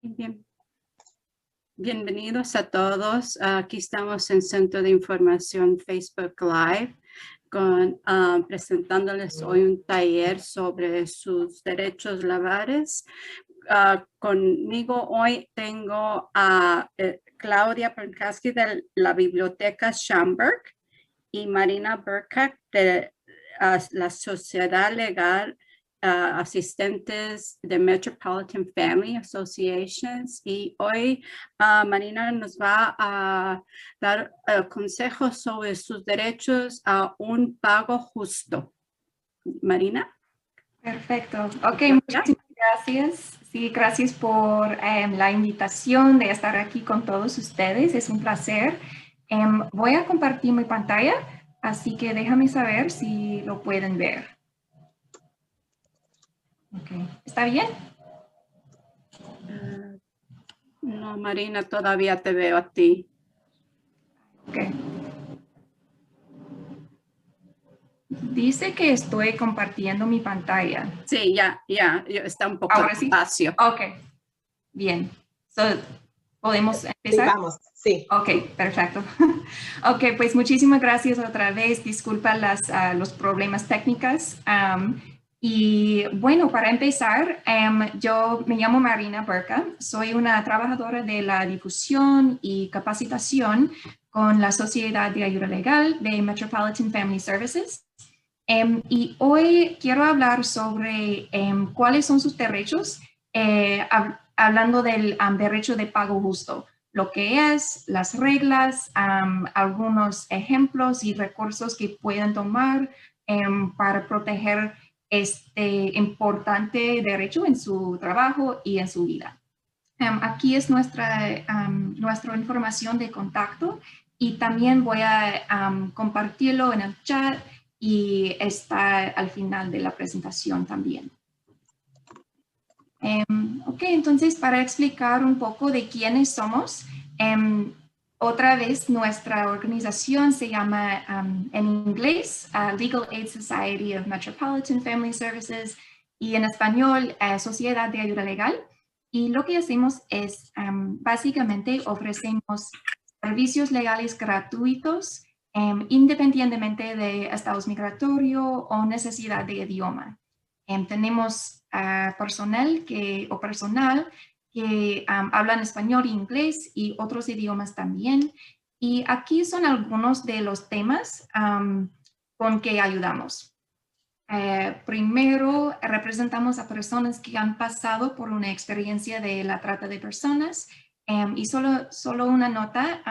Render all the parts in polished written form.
Bien. Bienvenidos a todos. Aquí estamos en Centro de Información Facebook Live presentándoles hoy un taller sobre sus derechos laborales. Conmigo hoy tengo a Claudia Pernkaski de la Biblioteca Schomburg y Marina Burkhardt de la Sociedad Legal Asistentes de Metropolitan Family Associations, y hoy Marina nos va a dar consejos sobre sus derechos a un pago justo. Marina. Perfecto. Ok, muchísimas gracias. Sí, gracias por la invitación de estar aquí con todos ustedes. Es un placer. Voy a compartir mi pantalla, así que déjame saber si lo pueden ver. Okay. ¿Está bien? No, Marina, todavía te veo a ti. Ok. Dice que estoy compartiendo mi pantalla. Sí, ya, está un poco despacio. Ok, bien. ¿Podemos empezar? Sí, vamos, sí. Ok, perfecto. Ok, pues muchísimas gracias otra vez. Disculpa los problemas técnicos. Y bueno, para empezar, yo me llamo Marina Burkhardt. Soy una trabajadora de la difusión y capacitación con la Sociedad de Ayuda Legal de Metropolitan Family Services. Y hoy quiero hablar sobre cuáles son sus derechos, hablando del derecho de pago justo, lo que es, las reglas, algunos ejemplos y recursos que pueden tomar para proteger este importante derecho en su trabajo y en su vida. Aquí es nuestra información de contacto y también voy a compartirlo en el chat y está al final de la presentación también. Ok, entonces para explicar un poco de quiénes somos, otra vez nuestra organización se llama en inglés Legal Aid Society of Metropolitan Family Services y en español Sociedad de Ayuda Legal. Y lo que hacemos es básicamente ofrecemos servicios legales gratuitos independientemente de estatus migratorio o necesidad de idioma. Tenemos personal que hablan español e inglés y otros idiomas también. Y aquí son algunos de los temas con que ayudamos. Primero, representamos a personas que han pasado por una experiencia de la trata de personas. Y solo una nota,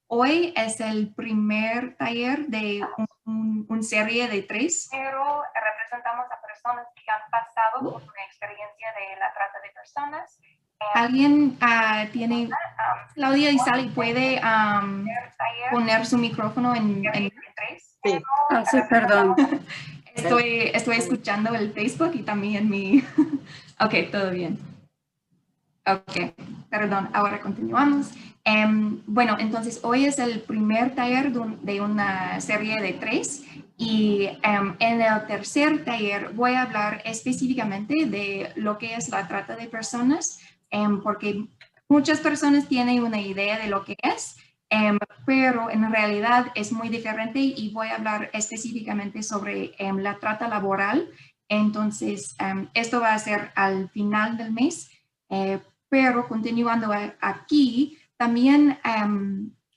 hoy es el primer taller de una serie de 3. Pero representamos a personas que han pasado por una experiencia de la trata de personas. ¿Alguien tiene, Claudia y Sally, puede poner su micrófono en 3? Sí. Sí, perdón. Estoy escuchando el Facebook y también mi... Ok, todo bien. Ok, perdón, ahora continuamos. Bueno, entonces hoy es el primer taller de una serie de 3 y en el tercer taller voy a hablar específicamente de lo que es la trata de personas, porque muchas personas tienen una idea de lo que es, pero en realidad es muy diferente y voy a hablar específicamente sobre la trata laboral. Entonces, esto va a ser al final del mes, pero continuando aquí, también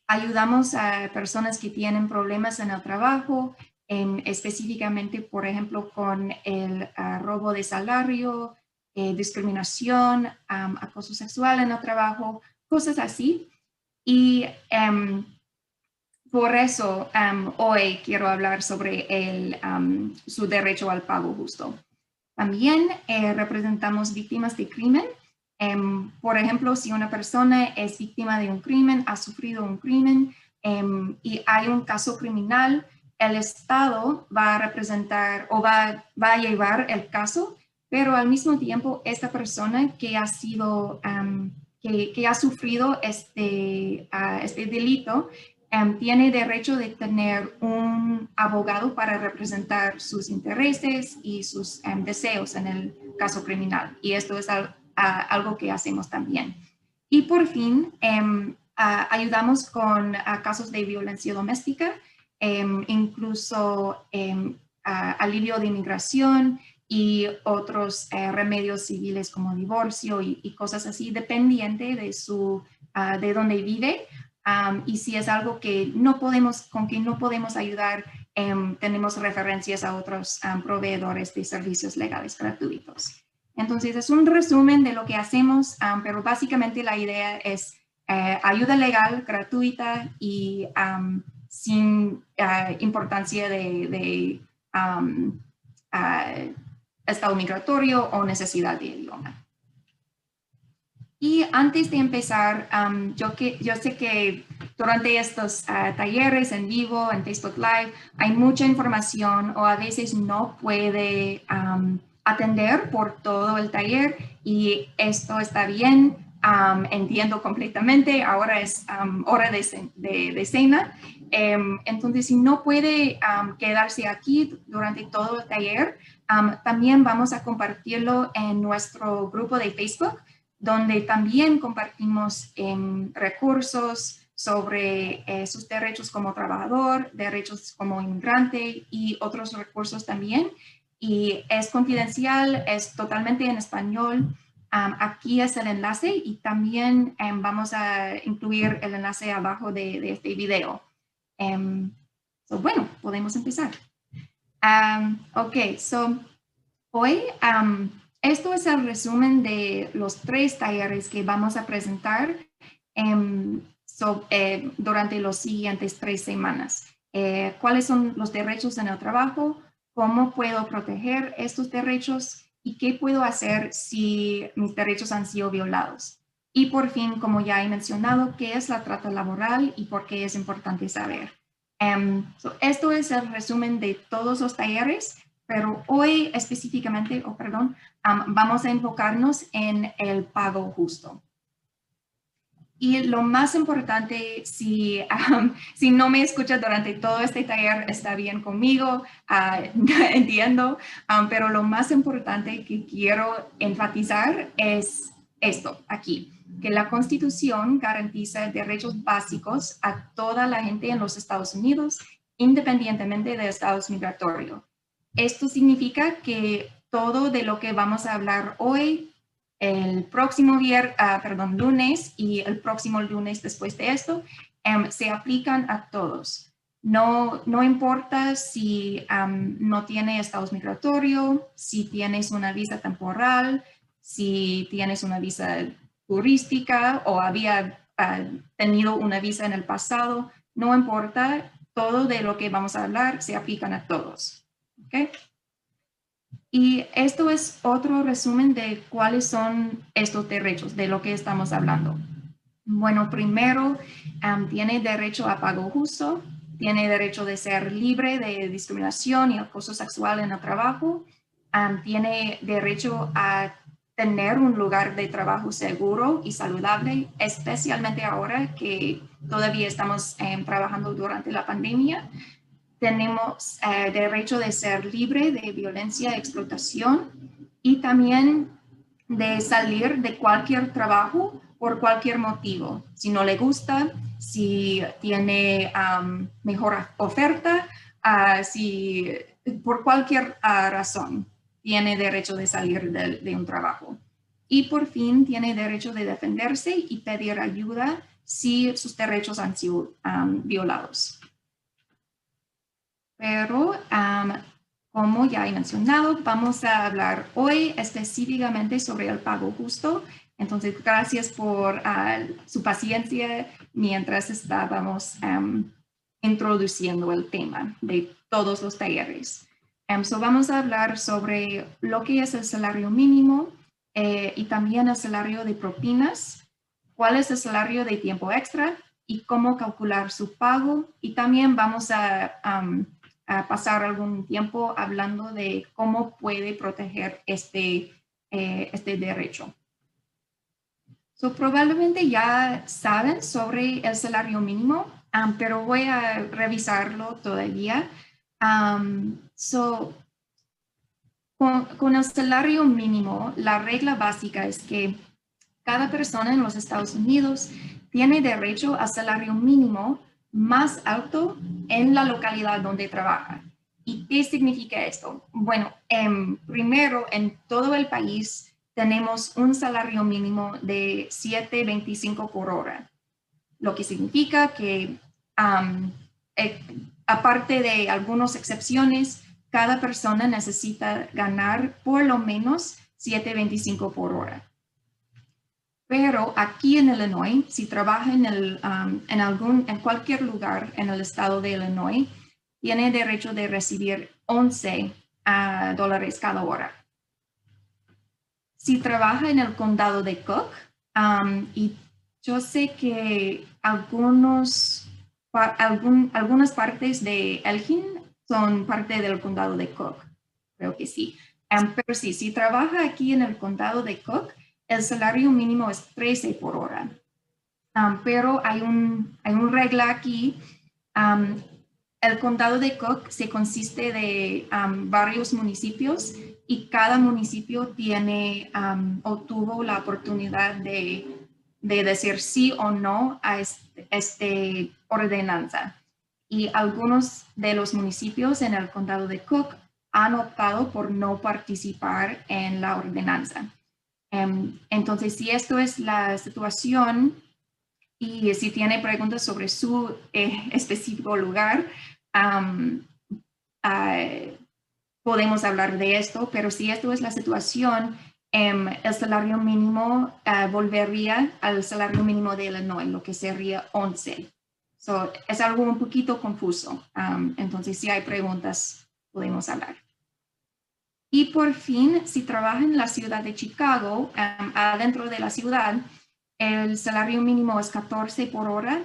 ayudamos a personas que tienen problemas en el trabajo, específicamente, por ejemplo, con el robo de salario, discriminación, acoso sexual en el trabajo, cosas así. Y por eso hoy quiero hablar sobre su derecho al pago justo. También representamos víctimas de crimen. Por ejemplo, si una persona es víctima de un crimen, ha sufrido un crimen y hay un caso criminal, el Estado va a representar o va a llevar el caso, pero al mismo tiempo esta persona que ha sido que ha sufrido este delito, tiene derecho de tener un abogado para representar sus intereses y sus deseos en el caso criminal. Y esto es algo que hacemos también. Y por fin, ayudamos con casos de violencia doméstica, incluso alivio de inmigración y otros remedios civiles como divorcio y cosas así, dependiente de dónde vive. Y si es algo que con que no podemos ayudar, tenemos referencias a otros proveedores de servicios legales gratuitos. Entonces, es un resumen de lo que hacemos, pero básicamente la idea es ayuda legal gratuita y sin importancia de estado migratorio o necesidad de idioma. Y antes de empezar, yo sé que durante estos talleres en vivo, en Facebook Live, hay mucha información o a veces no puede atender por todo el taller y esto está bien, entiendo completamente, ahora es hora de cena. Entonces, si no puede quedarse aquí durante todo el taller, también vamos a compartirlo en nuestro grupo de Facebook, donde también compartimos recursos sobre sus derechos como trabajador, derechos como inmigrante y otros recursos también. Y es confidencial, es totalmente en español. Aquí es el enlace y también vamos a incluir el enlace abajo de este video. Bueno, podemos empezar. Ok, hoy esto es el resumen de los 3 talleres que vamos a presentar durante los siguientes 3 semanas. ¿Cuáles son los derechos en el trabajo? ¿Cómo puedo proteger estos derechos? ¿Y qué puedo hacer si mis derechos han sido violados? Y por fin, como ya he mencionado, ¿qué es la trata laboral y por qué es importante saber? Esto es el resumen de todos los talleres, pero hoy específicamente, vamos a enfocarnos en el pago justo. Y lo más importante, si no me escuchas durante todo este taller, está bien conmigo, entiendo, pero lo más importante que quiero enfatizar es esto aquí, que la Constitución garantiza derechos básicos a toda la gente en los Estados Unidos, independientemente de estatus migratorio. Esto significa que todo de lo que vamos a hablar hoy, el próximo lunes y el próximo lunes después de esto, se aplican a todos. No importa si no tiene estatus migratorio, si tienes una visa temporal, si tienes una visa turística o había tenido una visa en el pasado, no importa, todo de lo que vamos a hablar se aplican a todos. ¿Okay? Y esto es otro resumen de cuáles son estos derechos, de lo que estamos hablando. Bueno, primero, tiene derecho a pago justo, tiene derecho de ser libre de discriminación y acoso sexual en el trabajo, tiene derecho a tener un lugar de trabajo seguro y saludable, especialmente ahora que todavía estamos trabajando durante la pandemia. Tenemos derecho de ser libre de violencia y explotación y también de salir de cualquier trabajo por cualquier motivo. Si no le gusta, si tiene mejor oferta, si por cualquier razón tiene derecho de salir de un trabajo. Y por fin tiene derecho de defenderse y pedir ayuda si sus derechos han sido violados. Pero, como ya he mencionado, vamos a hablar hoy específicamente sobre el pago justo. Entonces, gracias por su paciencia mientras estábamos introduciendo el tema de todos los talleres. Vamos a hablar sobre lo que es el salario mínimo y también el salario de propinas, cuál es el salario de tiempo extra y cómo calcular su pago. Y también vamos a pasar algún tiempo hablando de cómo puede proteger este derecho. Probablemente ya saben sobre el salario mínimo, pero voy a revisarlo todavía. Con el salario mínimo, la regla básica es que cada persona en los Estados Unidos tiene derecho a salario mínimo más alto en la localidad donde trabaja. ¿Y qué significa esto? Bueno, primero, en todo el país tenemos un salario mínimo de $7.25 por hora, lo que significa que, aparte de algunas excepciones, cada persona necesita ganar por lo menos $7.25 por hora. Pero aquí en Illinois, si trabaja en cualquier lugar en el estado de Illinois, tiene derecho de recibir $11 cada hora. Si trabaja en el condado de Cook, y yo sé que algunas partes de Elgin son parte del condado de Cook, creo que sí. Pero sí, si trabaja aquí en el condado de Cook, el salario mínimo es 13 por hora. Pero hay una regla aquí. El condado de Cook se consiste de varios municipios y cada municipio tiene o tuvo la oportunidad de decir sí o no a esta ordenanza. Y algunos de los municipios en el condado de Cook han optado por no participar en la ordenanza. Entonces, si esto es la situación y si tiene preguntas sobre su específico lugar, podemos hablar de esto, pero si esto es la situación, el salario mínimo volvería al salario mínimo de Illinois, lo que sería 11. So, es algo un poquito confuso. Entonces, si hay preguntas, podemos hablar. Y por fin, si trabaja en la ciudad de Chicago, adentro de la ciudad, el salario mínimo es 14 por hora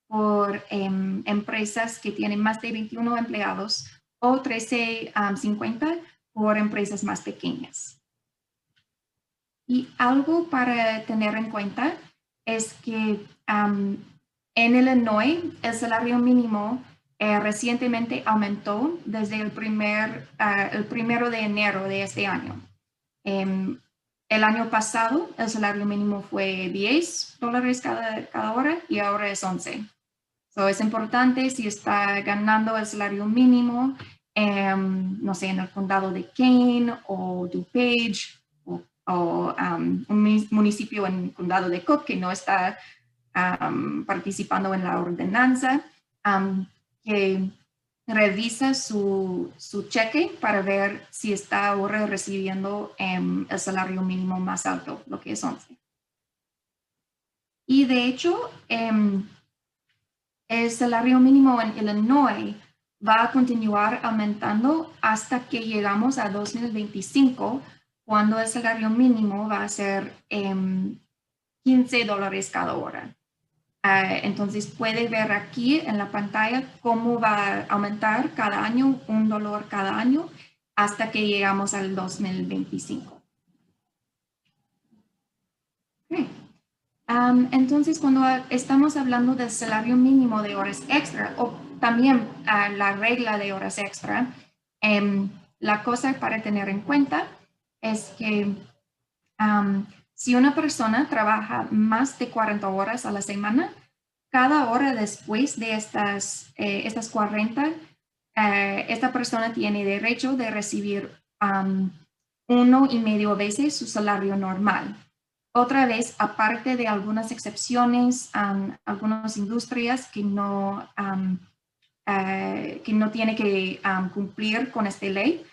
por empresas que tienen más de 21 empleados o 13.50 por empresas más pequeñas. Y algo para tener en cuenta es que en Illinois el salario mínimo recientemente aumentó desde el 1 de enero de este año. El año pasado el salario mínimo fue $10 cada hora y ahora es 11. So, es importante si está ganando el salario mínimo, no sé, en el condado de Kane o DuPage o un municipio en el condado de Cook que no está participando en la ordenanza, que revisa su cheque para ver si está ahora recibiendo el salario mínimo más alto, lo que es 11. Y de hecho, el salario mínimo en Illinois va a continuar aumentando hasta que llegamos a 2025, cuando el salario mínimo va a ser $15 cada hora. Entonces puede ver aquí en la pantalla cómo va a aumentar cada año, $1 cada año, hasta que llegamos al 2025. Okay. Entonces, cuando estamos hablando del salario mínimo de horas extra o también la regla de horas extra, la cosa para tener en cuenta es que si una persona trabaja más de 40 horas a la semana, cada hora después de estas 40, esta persona tiene derecho de recibir 1.5 veces su salario normal. Otra vez, aparte de algunas excepciones, algunas industrias que no tienen que cumplir con esta ley,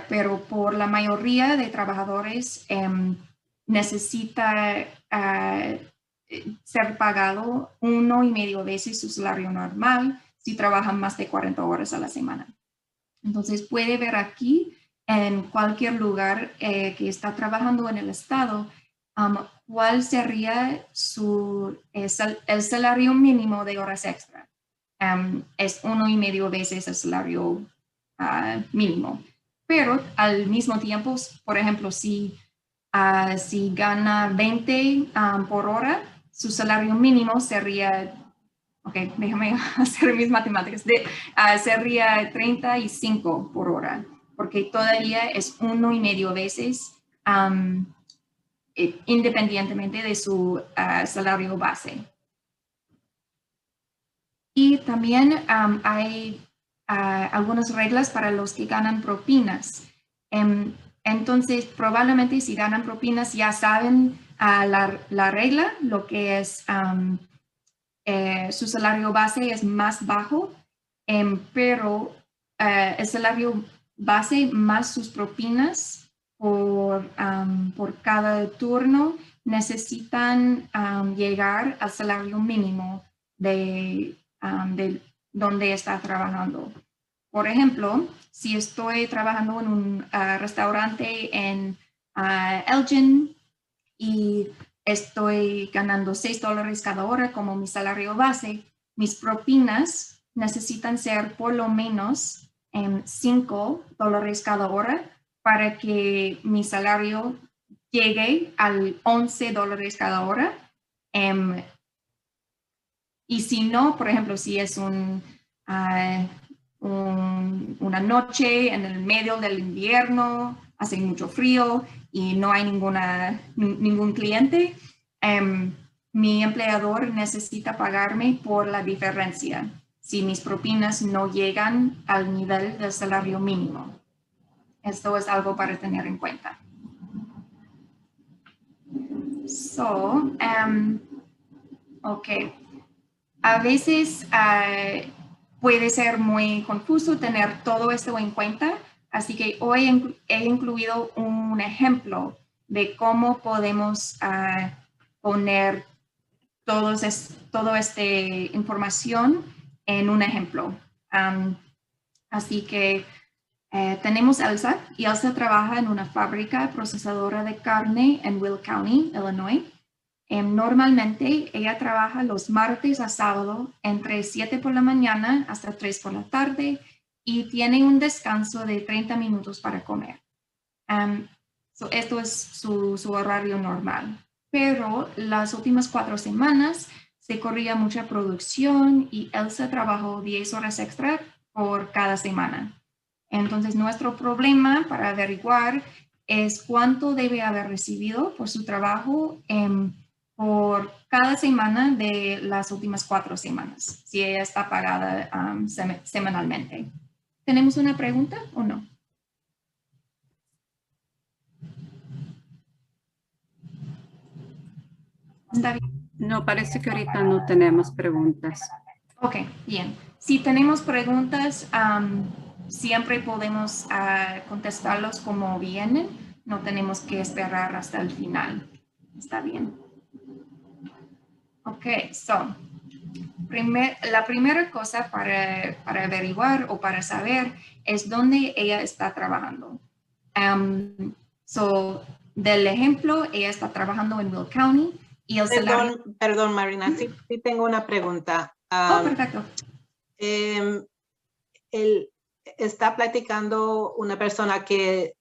pero por la mayoría de trabajadores necesita ser pagado 1.5 veces su salario normal si trabajan más de 40 horas a la semana. Entonces puede ver aquí en cualquier lugar que está trabajando en el estado, cuál sería el salario mínimo de horas extra. Es 1.5 veces el salario mínimo. Pero al mismo tiempo, por ejemplo, si gana 20 por hora, su salario mínimo sería, déjame hacer mis matemáticas, sería 35 por hora. porque todavía es 1,5 veces independientemente de su salario base. Y también hay algunas reglas para los que ganan propinas. Entonces, probablemente si ganan propinas ya saben la regla, lo que es su salario base es más bajo, pero el salario base más sus propinas por cada turno necesitan llegar al salario mínimo de donde está trabajando. Por ejemplo, si estoy trabajando en un restaurante en Elgin y estoy ganando $6 cada hora como mi salario base, mis propinas necesitan ser por lo menos $5 cada hora para que mi salario llegue al $11 cada hora. Y si no, por ejemplo, si es una noche en el medio del invierno, hace mucho frío y no hay ningún cliente, mi empleador necesita pagarme por la diferencia si mis propinas no llegan al nivel del salario mínimo. Esto es algo para tener en cuenta. Ok. A veces puede ser muy confuso tener todo esto en cuenta, así que hoy he incluido un ejemplo de cómo podemos poner toda esta información en un ejemplo. Así que tenemos Elsa, y Elsa trabaja en una fábrica procesadora de carne en Will County, Illinois. Normalmente ella trabaja los martes a sábado entre 7 por la mañana hasta 3 por la tarde y tiene un descanso de 30 minutos para comer. Esto es su horario normal. Pero las últimas 4 semanas se corría mucha producción y Elsa trabajó 10 horas extra por cada semana. Entonces nuestro problema para averiguar es cuánto debe haber recibido por su trabajo por cada semana de las últimas 4 semanas, si ella está pagada semanalmente. ¿Tenemos una pregunta o no? ¿Está bien? No, parece que ahorita no tenemos preguntas. Ok, bien. Si tenemos preguntas, siempre podemos contestarlos como vienen. No tenemos que esperar hasta el final. ¿Está bien? Ok, la primera cosa para averiguar o para saber es dónde ella está trabajando. Del ejemplo, ella está trabajando en Will County y el salario... Perdón, Marina, sí tengo una pregunta. Perfecto. Él está platicando una persona que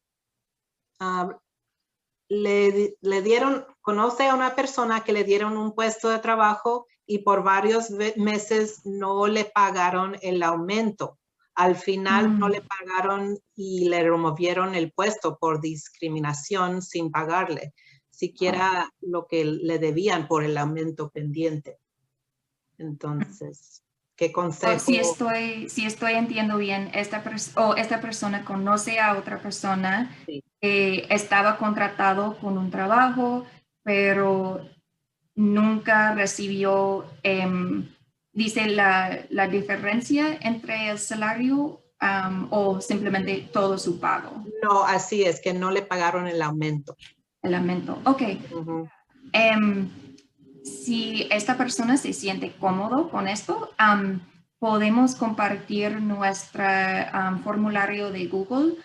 le dieron, conoce a una persona que le dieron un puesto de trabajo y por varios meses no le pagaron el aumento. Al final no le pagaron y le removieron el puesto por discriminación sin pagarle siquiera lo que le debían por el aumento pendiente. Entonces, ¿qué consejo? Si estoy entendiendo bien, esta persona conoce a otra persona sí. que estaba contratado con un trabajo, pero nunca recibió, dice la diferencia entre el salario o simplemente todo su pago. No, así es, que no le pagaron el aumento. El aumento, ok. Si esta persona se siente cómodo con esto, podemos compartir nuestro formulario de Google.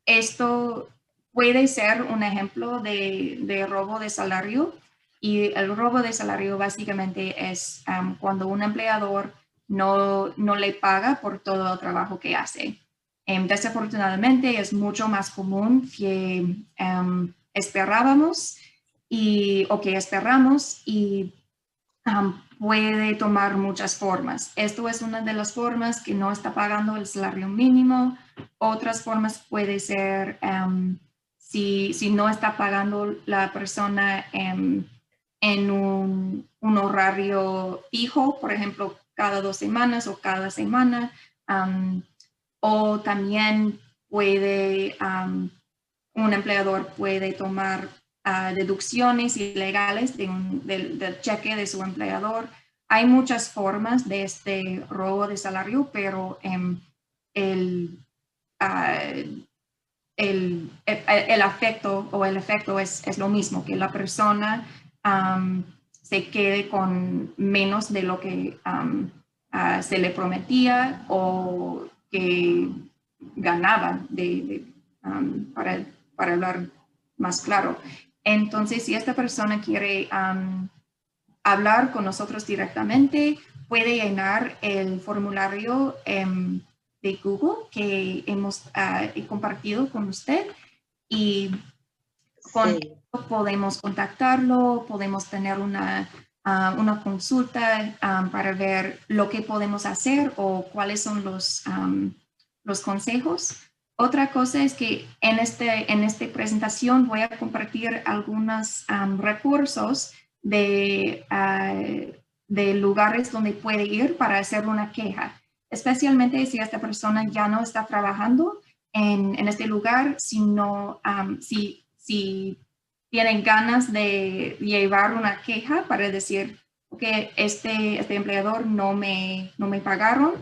Esto puede ser un ejemplo de robo de salario, y el robo de salario básicamente es cuando un empleador no le paga por todo el trabajo que hace. Desafortunadamente es mucho más común que esperamos y puede tomar muchas formas. Esto es una de las formas que no está pagando el salario mínimo, Otras formas puede ser si no está pagando la persona en un horario fijo, por ejemplo, cada 2 semanas o cada semana, o también puede, un empleador puede tomar deducciones ilegales del cheque de su empleador. Hay muchas formas de este robo de salario, pero el efecto es lo mismo, que la persona se quede con menos de lo que se le prometía o que ganaba para hablar más claro. Entonces, si esta persona quiere hablar con nosotros directamente, puede llenar el formulario de Google que hemos compartido con usted y con Sí. esto podemos contactarlo, podemos tener una consulta para ver lo que podemos hacer o cuáles son los consejos. Otra cosa es que en esta presentación voy a compartir algunos recursos de lugares donde puede ir para hacer una queja, especialmente si esta persona ya no está trabajando en este lugar, sino si tienen ganas de llevar una queja para decir que este empleador no me pagaron,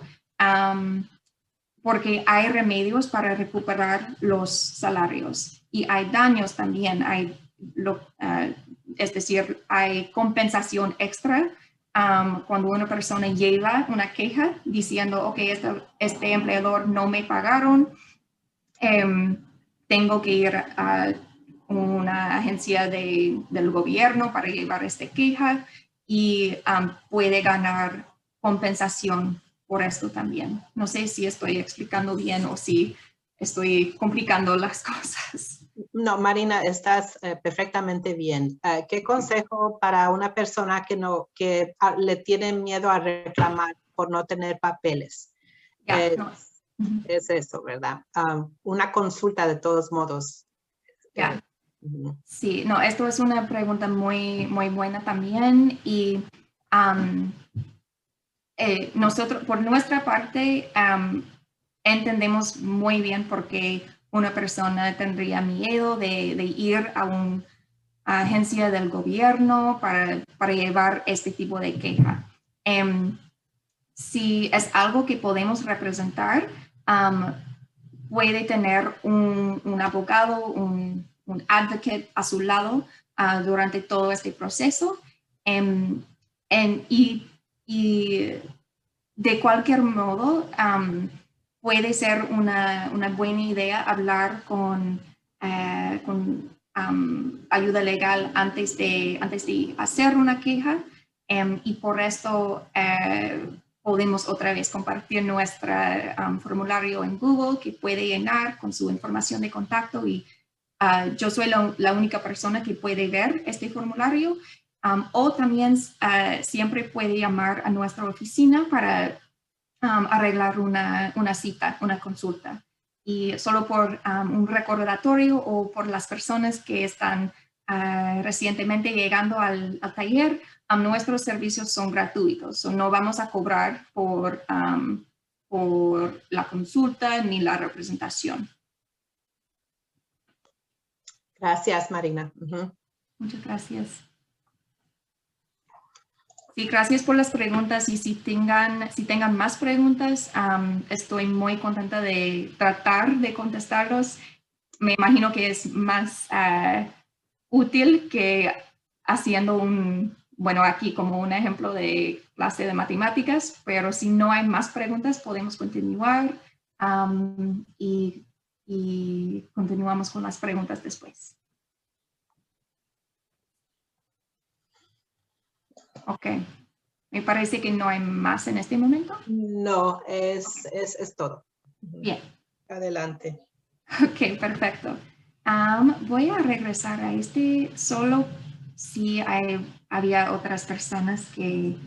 porque hay remedios para recuperar los salarios y hay daños también, es decir, hay compensación extra cuando una persona lleva una queja diciendo, ok, este empleador no me pagaron, tengo que ir a una agencia del gobierno para llevar esta queja y puede ganar compensación por esto también. No sé si estoy explicando bien o si estoy complicando las cosas. No, Marina, estás perfectamente bien. ¿Qué consejo para una persona que le tiene miedo a reclamar por no tener papeles? No. Es eso, ¿verdad? Una consulta de todos modos. Sí, no, esto es una pregunta muy, muy buena también y nosotros, por nuestra parte, entendemos muy bien por qué una persona tendría miedo de ir a una agencia del gobierno para llevar este tipo de queja. Si es algo que podemos representar, puede tener un abogado, un advocate a su lado durante todo este proceso. Y de cualquier modo, puede ser una buena idea hablar con ayuda legal antes de hacer una queja. Y por esto podemos otra vez compartir nuestro formulario en Google que puede llenar con su información de contacto y yo soy la única persona que puede ver este formulario. O también siempre puede llamar a nuestra oficina para arreglar una cita, una consulta. Y solo por un recordatorio o por las personas que están recientemente llegando al taller, nuestros servicios son gratuitos. No vamos a cobrar por la consulta ni la representación. Gracias, Marina. Muchas gracias. Sí, gracias por las preguntas y si tengan más preguntas, estoy muy contenta de tratar de contestarlos. Me imagino que es más útil que haciendo aquí como un ejemplo de clase de matemáticas, pero si no hay más preguntas podemos continuar y continuamos con las preguntas después. Ok. Me parece que no hay más en este momento. No, es todo. Bien. Adelante. Ok, perfecto. Voy a regresar a solo si había otras personas que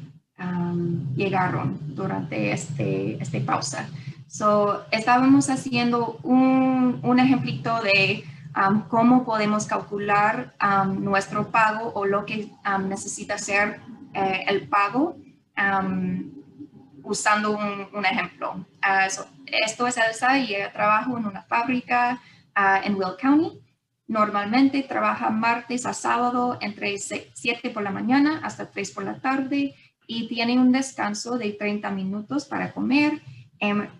llegaron durante esta pausa. So, estábamos haciendo un ejemplito de cómo podemos calcular nuestro pago o lo que necesita ser el pago usando un ejemplo. Esto es Elsa y ella trabaja en una fábrica en Will County. Normalmente trabaja martes a sábado entre 7 por la mañana hasta 3 por la tarde y tiene un descanso de 30 minutos para comer.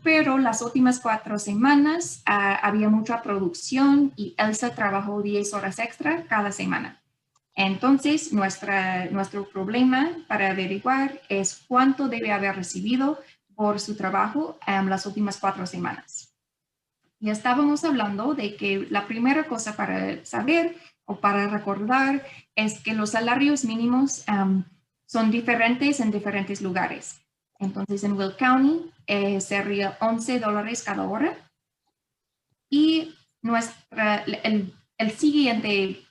Pero las últimas 4 semanas había mucha producción y Elsa trabajó 10 horas extra cada semana. Entonces, nuestro problema para averiguar es cuánto debe haber recibido por su trabajo las últimas 4 semanas. Y estábamos hablando de que la primera cosa para saber o para recordar es que los salarios mínimos son diferentes en diferentes lugares. Entonces, en Will County sería $11 cada hora. Y el siguiente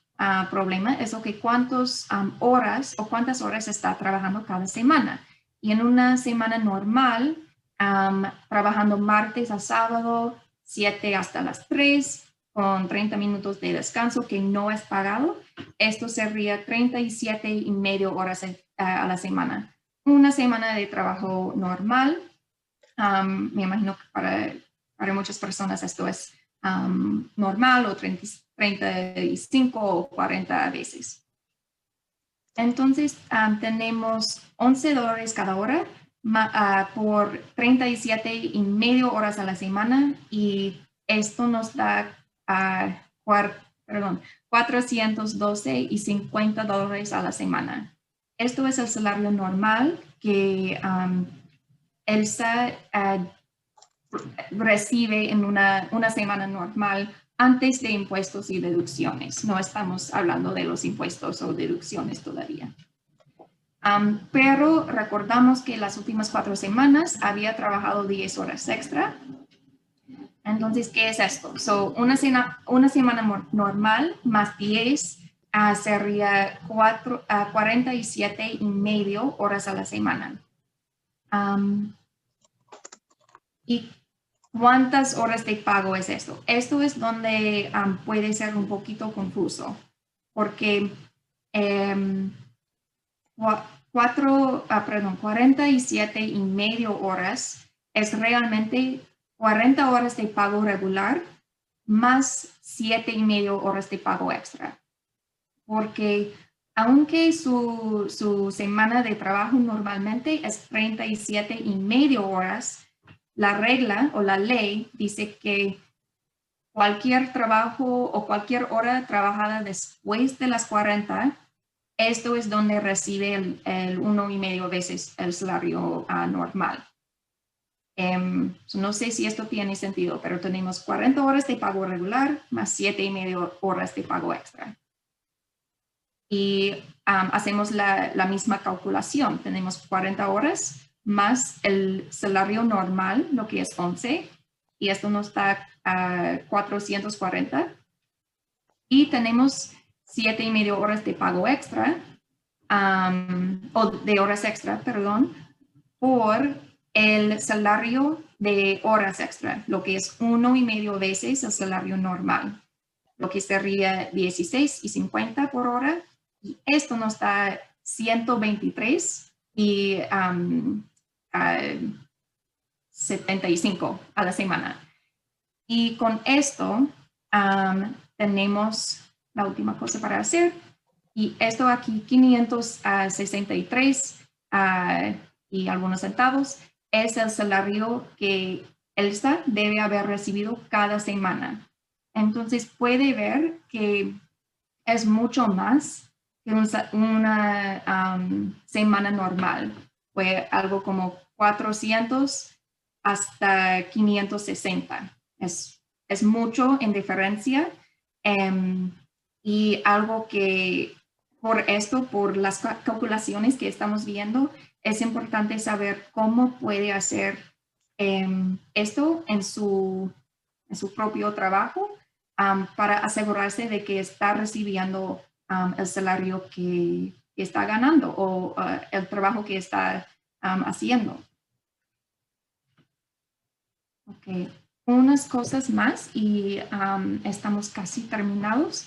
problema es lo que cuántas horas está trabajando cada semana. Y en una semana normal, trabajando martes a sábado, 7 hasta las 3, con 30 minutos de descanso que no es pagado, esto sería 37.5 horas a la semana. Una semana de trabajo normal, me imagino que para muchas personas esto es normal o 35 o 40 veces. Entonces, tenemos $11 cada hora por 37.5 horas a la semana y esto nos da $412.50 a la semana. Esto es el salario normal que Elsa recibe en una semana normal antes de impuestos y deducciones. No estamos hablando de los impuestos o deducciones todavía. Pero recordamos que las últimas 4 semanas había trabajado 10 horas extra. Entonces, ¿qué es esto? Una semana normal más 10 sería 47.5 horas a la semana. ¿Y cuántas horas de pago es esto? Esto es donde puede ser un poquito confuso, porque 47.5 horas es realmente 40 horas de pago regular más 7.5 horas de pago extra. Porque aunque su semana de trabajo normalmente es 37.5 horas, la regla o la ley dice que cualquier trabajo o cualquier hora trabajada después de las 40, esto es donde recibe el 1.5 veces el salario normal. No sé si esto tiene sentido, pero tenemos 40 horas de pago regular más 7.5 horas de pago extra. Y hacemos la misma calculación. Tenemos 40 horas más el salario normal, lo que es 11, y esto nos da 440. Y tenemos 7.5 horas de pago extra, o de horas extra, perdón, por el salario de horas extra, lo que es 1.5 veces el salario normal, lo que sería 16.50 por hora, y esto nos da 123 y 75 a la semana. Y con esto tenemos la última cosa para hacer, y esto aquí 563 y algunos centavos es el salario que Elsa debe haber recibido cada semana. Entonces puede ver que es mucho más que una semana normal. Fue algo como 400 hasta 560. Es mucho en diferencia. Y algo que por las calculaciones que estamos viendo, es importante saber cómo puede hacer esto en su propio trabajo para asegurarse de que está recibiendo el salario que está ganando o el trabajo que está haciendo. Ok, unas cosas más y estamos casi terminados.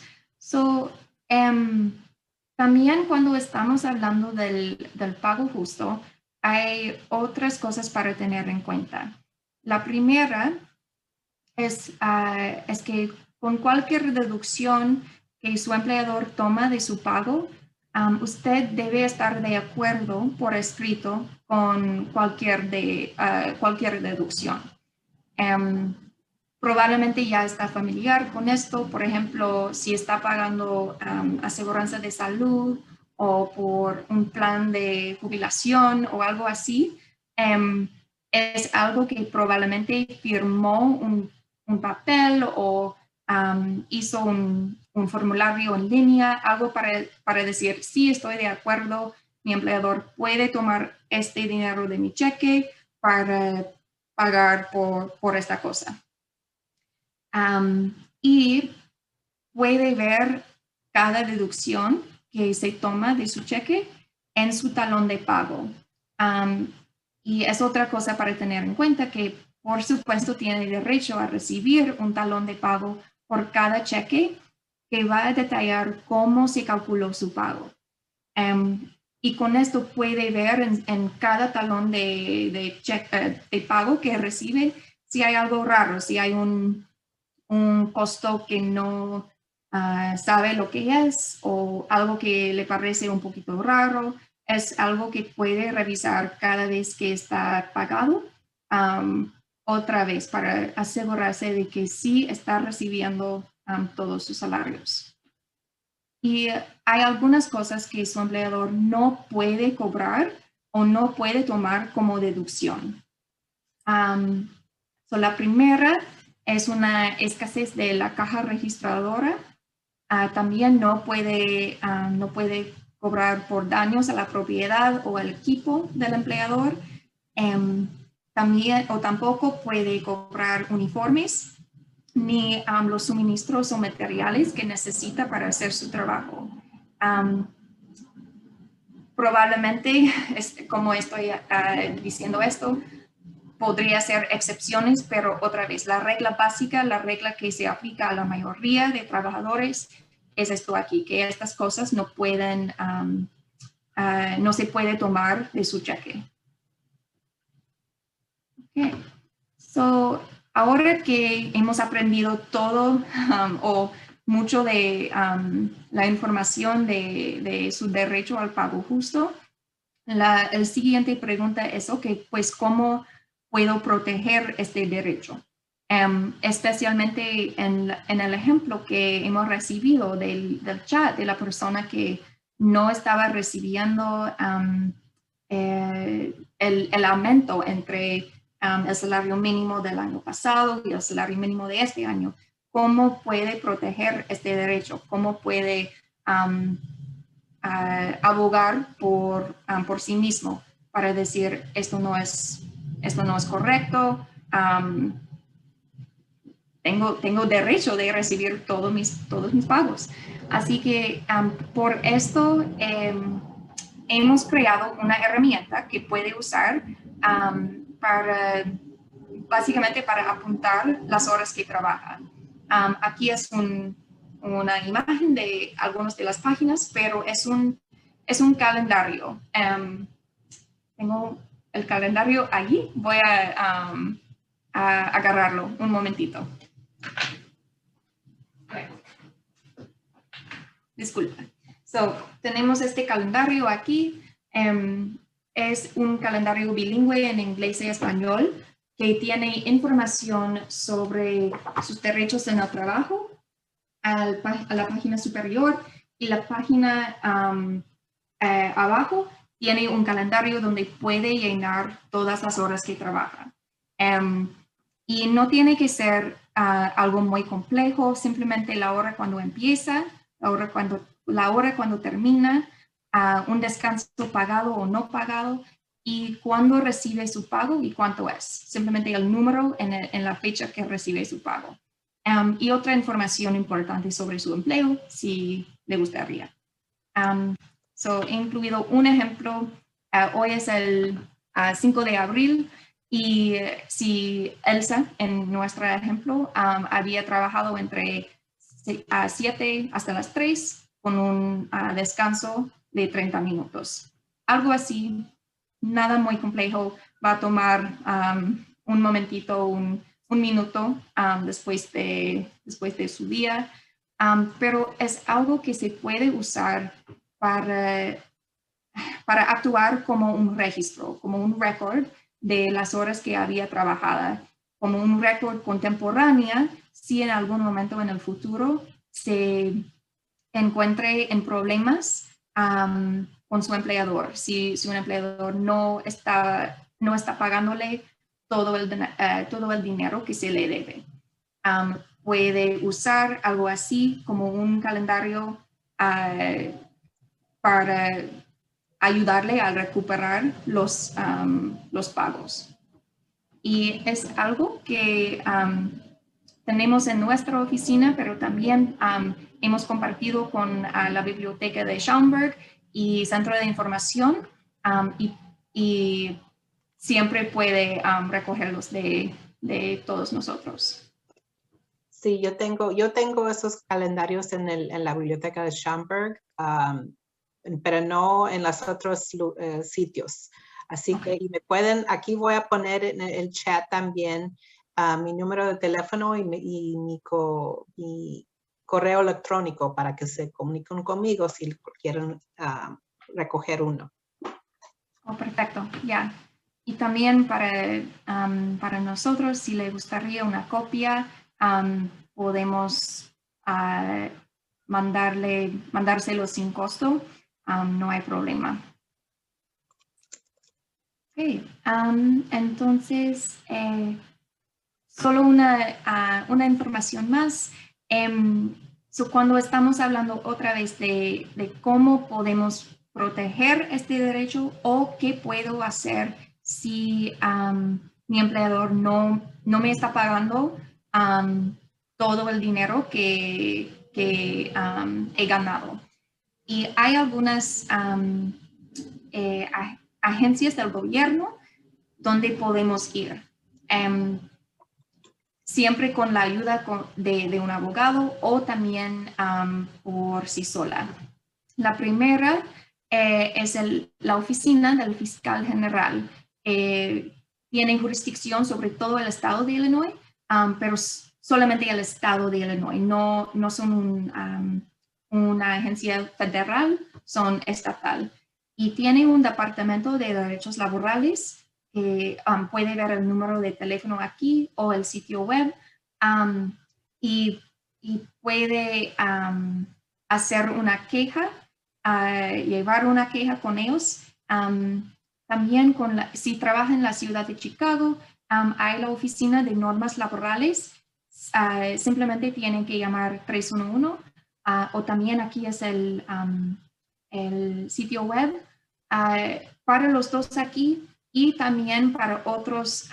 También cuando estamos hablando del pago justo, hay otras cosas para tener en cuenta. La primera es que con cualquier deducción que su empleador toma de su pago, usted debe estar de acuerdo por escrito con cualquier deducción. Probablemente ya está familiar con esto, por ejemplo, si está pagando aseguranza de salud o por un plan de jubilación o algo así, es algo que probablemente firmó un papel o hizo un formulario en línea, algo para decir, sí, estoy de acuerdo, mi empleador puede tomar este dinero de mi cheque para pagar por esta cosa. Y puede ver cada deducción que se toma de su cheque en su talón de pago. Y es otra cosa para tener en cuenta que, por supuesto, tiene derecho a recibir un talón de pago por cada cheque que va a detallar cómo se calculó su pago. Y con esto puede ver en cada talón de pago que recibe si hay algo raro, si hay un costo que no sabe lo que es o algo que le parece un poquito raro. Es algo que puede revisar cada vez que está pagado otra vez para asegurarse de que sí está recibiendo todos sus salarios. Y hay algunas cosas que su empleador no puede cobrar o no puede tomar como deducción. La primera es una escasez de la caja registradora. También no puede cobrar por daños a la propiedad o al equipo del empleador. Tampoco puede cobrar uniformes ni los suministros o materiales que necesita para hacer su trabajo. Probablemente, como estoy diciendo esto, podría ser excepciones, pero otra vez, la regla básica, la regla que se aplica a la mayoría de trabajadores es esto aquí, que estas cosas no se puede tomar de su cheque. Okay. Ahora que hemos aprendido todo o mucho de la información de su derecho al pago justo, la siguiente pregunta es, pues, ¿cómo puedo proteger este derecho? Especialmente en el ejemplo que hemos recibido del chat de la persona que no estaba recibiendo el aumento entre el salario mínimo del año pasado y el salario mínimo de este año. ¿Cómo puede proteger este derecho? ¿Cómo puede abogar por sí mismo para decir esto no es correcto? Tengo derecho de recibir todos mis pagos. Así que por esto hemos creado una herramienta que puede usar básicamente para apuntar las horas que trabaja. Aquí es una imagen de algunas de las páginas, pero es un calendario. Tengo el calendario allí. Voy a agarrarlo un momentito. Disculpa. Tenemos este calendario aquí. Es un calendario bilingüe en inglés y español que tiene información sobre sus derechos en el trabajo a la página superior, y la página abajo tiene un calendario donde puede llenar todas las horas que trabaja. Y no tiene que ser algo muy complejo, simplemente la hora cuando empieza, la hora cuando termina, un descanso pagado o no pagado, y cuándo recibe su pago y cuánto es. Simplemente el número en la fecha que recibe su pago. Y otra información importante sobre su empleo, si le gustaría. He incluido un ejemplo. Hoy es el 5 de abril. Y si Elsa, en nuestro ejemplo, había trabajado entre 7 hasta las 3 con un descanso de 30 minutos. Algo así, nada muy complejo, va a tomar un momentito, un minuto después de su día, pero es algo que se puede usar para actuar como un registro, como un récord de las horas que había trabajado, como un récord contemporánea, si en algún momento en el futuro se encuentre en problemas con su empleador, si un empleador no está pagándole todo el dinero que se le debe. Puede usar algo así como un calendario para ayudarle a recuperar los pagos. Y es algo que tenemos en nuestra oficina, pero también hemos compartido con la biblioteca de Schaumburg y Centro de Información, y siempre puede recogerlos de todos nosotros. Sí, yo tengo esos calendarios en la biblioteca de Schaumburg, pero no en los otros sitios. Así que y me pueden, aquí voy a poner en el chat también mi número de teléfono y mi correo electrónico para que se comuniquen conmigo si quieren recoger uno. Oh, perfecto, ya. Y también para nosotros, si le gustaría una copia, podemos mandárselo sin costo, no hay problema. Okay. Entonces, solo una información más. Cuando estamos hablando otra vez de cómo podemos proteger este derecho o qué puedo hacer si mi empleador no me está pagando todo el dinero que he ganado. Y hay algunas agencias del gobierno donde podemos ir. Siempre con la ayuda de un abogado o también por sí sola. La primera es la oficina del fiscal general. Tiene jurisdicción sobre todo el estado de Illinois, pero solamente el estado de Illinois. No son una agencia federal, son estatal. Y tiene un departamento de derechos laborales. Puede ver el número de teléfono aquí o el sitio web, y puede hacer una queja, llevar una queja con ellos. También si trabaja en la ciudad de Chicago, hay la oficina de normas laborales. Simplemente tienen que llamar 311, o también aquí es el sitio web. Para los dos aquí, y también para otros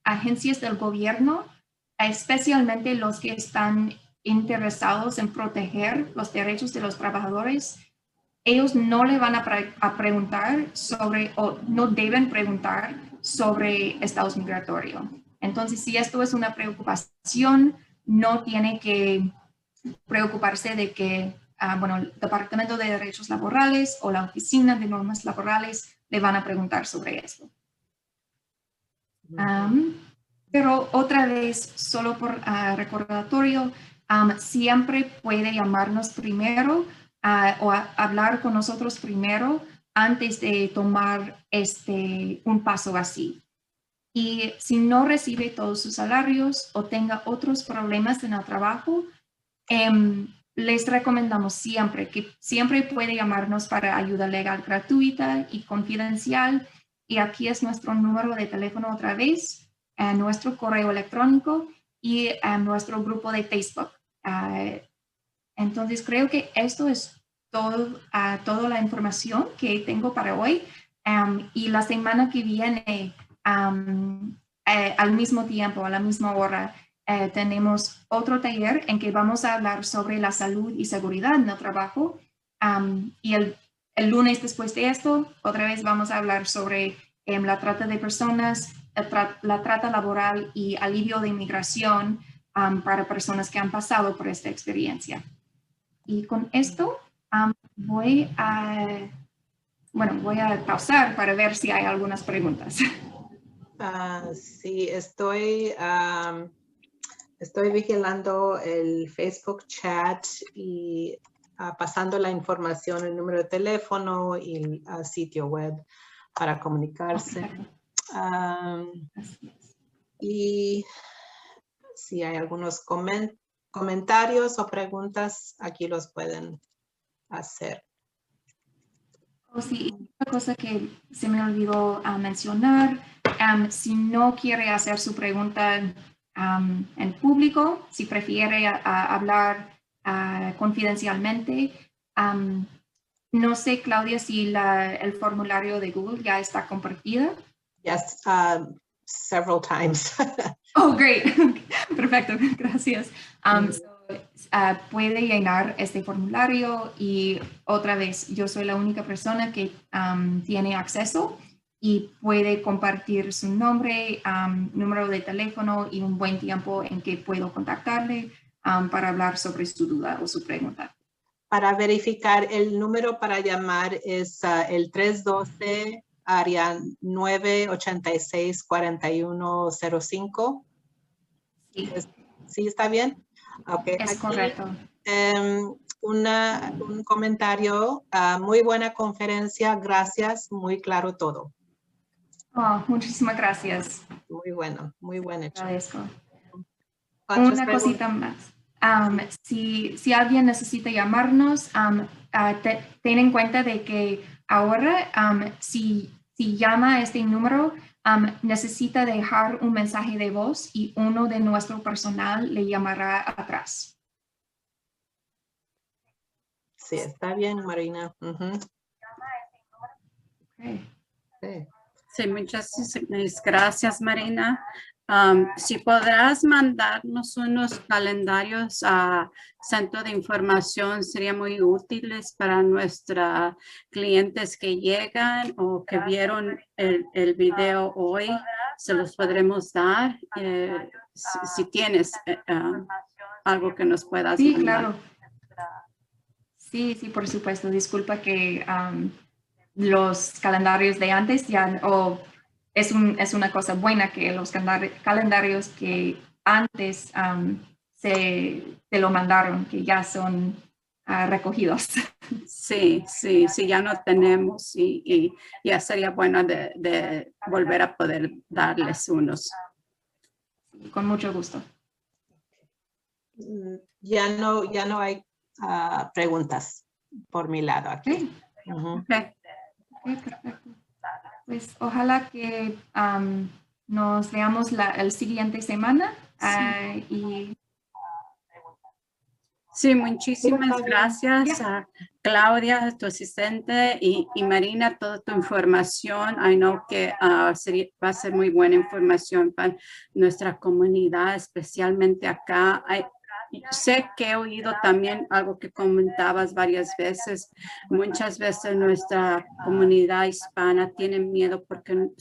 agencias del gobierno, especialmente los que están interesados en proteger los derechos de los trabajadores, ellos no le van a preguntar sobre, o no deben preguntar sobre estatus migratorio. Entonces, si esto es una preocupación, no tiene que preocuparse de que el Departamento de Derechos Laborales o la Oficina de Normas Laborales le van a preguntar sobre esto. Pero otra vez, solo por recordatorio, siempre puede llamarnos primero o hablar con nosotros primero antes de tomar un paso así. Y si no recibe todos sus salarios o tenga otros problemas en el trabajo, les recomendamos siempre puede llamarnos para ayuda legal gratuita y confidencial. Y aquí es nuestro número de teléfono otra vez, nuestro correo electrónico y nuestro grupo de Facebook. Entonces creo que esto es toda la información que tengo para hoy. Y la semana que viene, al mismo tiempo, a la misma hora, tenemos otro taller en que vamos a hablar sobre la salud y seguridad en el trabajo. Y el lunes después de esto, otra vez vamos a hablar sobre la trata de personas la trata laboral y alivio de inmigración para personas que han pasado por esta experiencia. Y con esto voy a pausar para ver si hay algunas preguntas. Sí, estoy vigilando el Facebook chat y pasando la información, el número de teléfono y el sitio web para comunicarse. Y si hay algunos comentarios o preguntas, aquí los pueden hacer. Sí, una cosa que se me olvidó mencionar, si no quiere hacer su pregunta en público, si prefiere hablar confidencialmente, no sé, Claudia, si el formulario de Google ya está compartido. Yes, several times. Oh, great. Perfecto, gracias. Puede llenar este formulario y otra vez, yo soy la única persona que tiene acceso y puede compartir su nombre, número de teléfono y un buen tiempo en que puedo contactarle para hablar sobre su duda o su pregunta. Para verificar, el número para llamar es el 312 área 986-4105. Sí. ¿Sí está bien? Okay. Es aquí, correcto. Un comentario. Muy buena conferencia. Gracias. Muy claro todo. Oh, muchísimas gracias. Muy bueno. Muy buen hecho. Agradezco. Otras Una preguntas. cosita más. Si alguien necesita llamarnos, ten en cuenta de que ahora si llama a este número, necesita dejar un mensaje de voz y uno de nuestro personal le llamará atrás. Sí, está bien, Marina. Okay. Sí. Sí, muchas gracias, Marina. Si podrás mandarnos unos calendarios a Centro de Información, sería muy útiles para nuestros clientes que llegan o que vieron el video hoy. Se los podremos dar si tienes algo que nos puedas Sí, mandar. claro. Sí, por supuesto. Disculpa que los calendarios de antes ya, es una cosa buena que los calendarios que antes se lo mandaron, que ya son recogidos. Sí, ya no tenemos y ya sería bueno de volver a poder darles unos. Con mucho gusto. Ya no hay preguntas por mi lado aquí. Okay. Perfecto. Pues ojalá que nos veamos el siguiente semana. Sí, muchísimas gracias a Claudia, tu asistente, y Marina, toda tu información. I know que va a ser muy buena información para nuestra comunidad, especialmente acá. Sé que he oído también algo que comentabas varias veces. Muchas veces nuestra comunidad hispana tiene miedo porque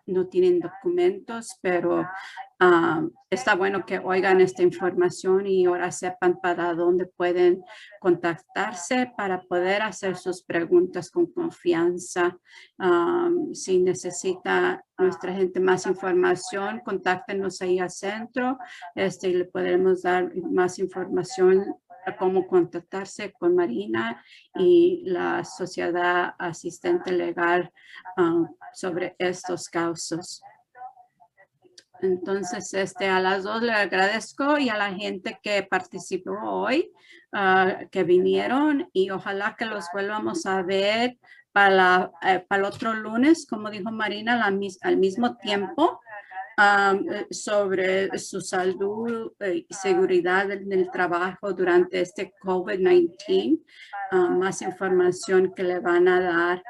no tienen documentos, pero está bueno que oigan esta información y ahora sepan para dónde pueden contactarse para poder hacer sus preguntas con confianza. Si necesita nuestra gente más información, contáctenos ahí al centro y le podremos dar más información a cómo contactarse con Marina y la sociedad asistente legal sobre estos casos. Entonces, a las 2 le agradezco y a la gente que participó hoy, que vinieron, y ojalá que los volvamos a ver para el otro lunes, como dijo Marina, al mismo tiempo, sobre su salud y seguridad en el trabajo durante este COVID-19. Más información que le van a dar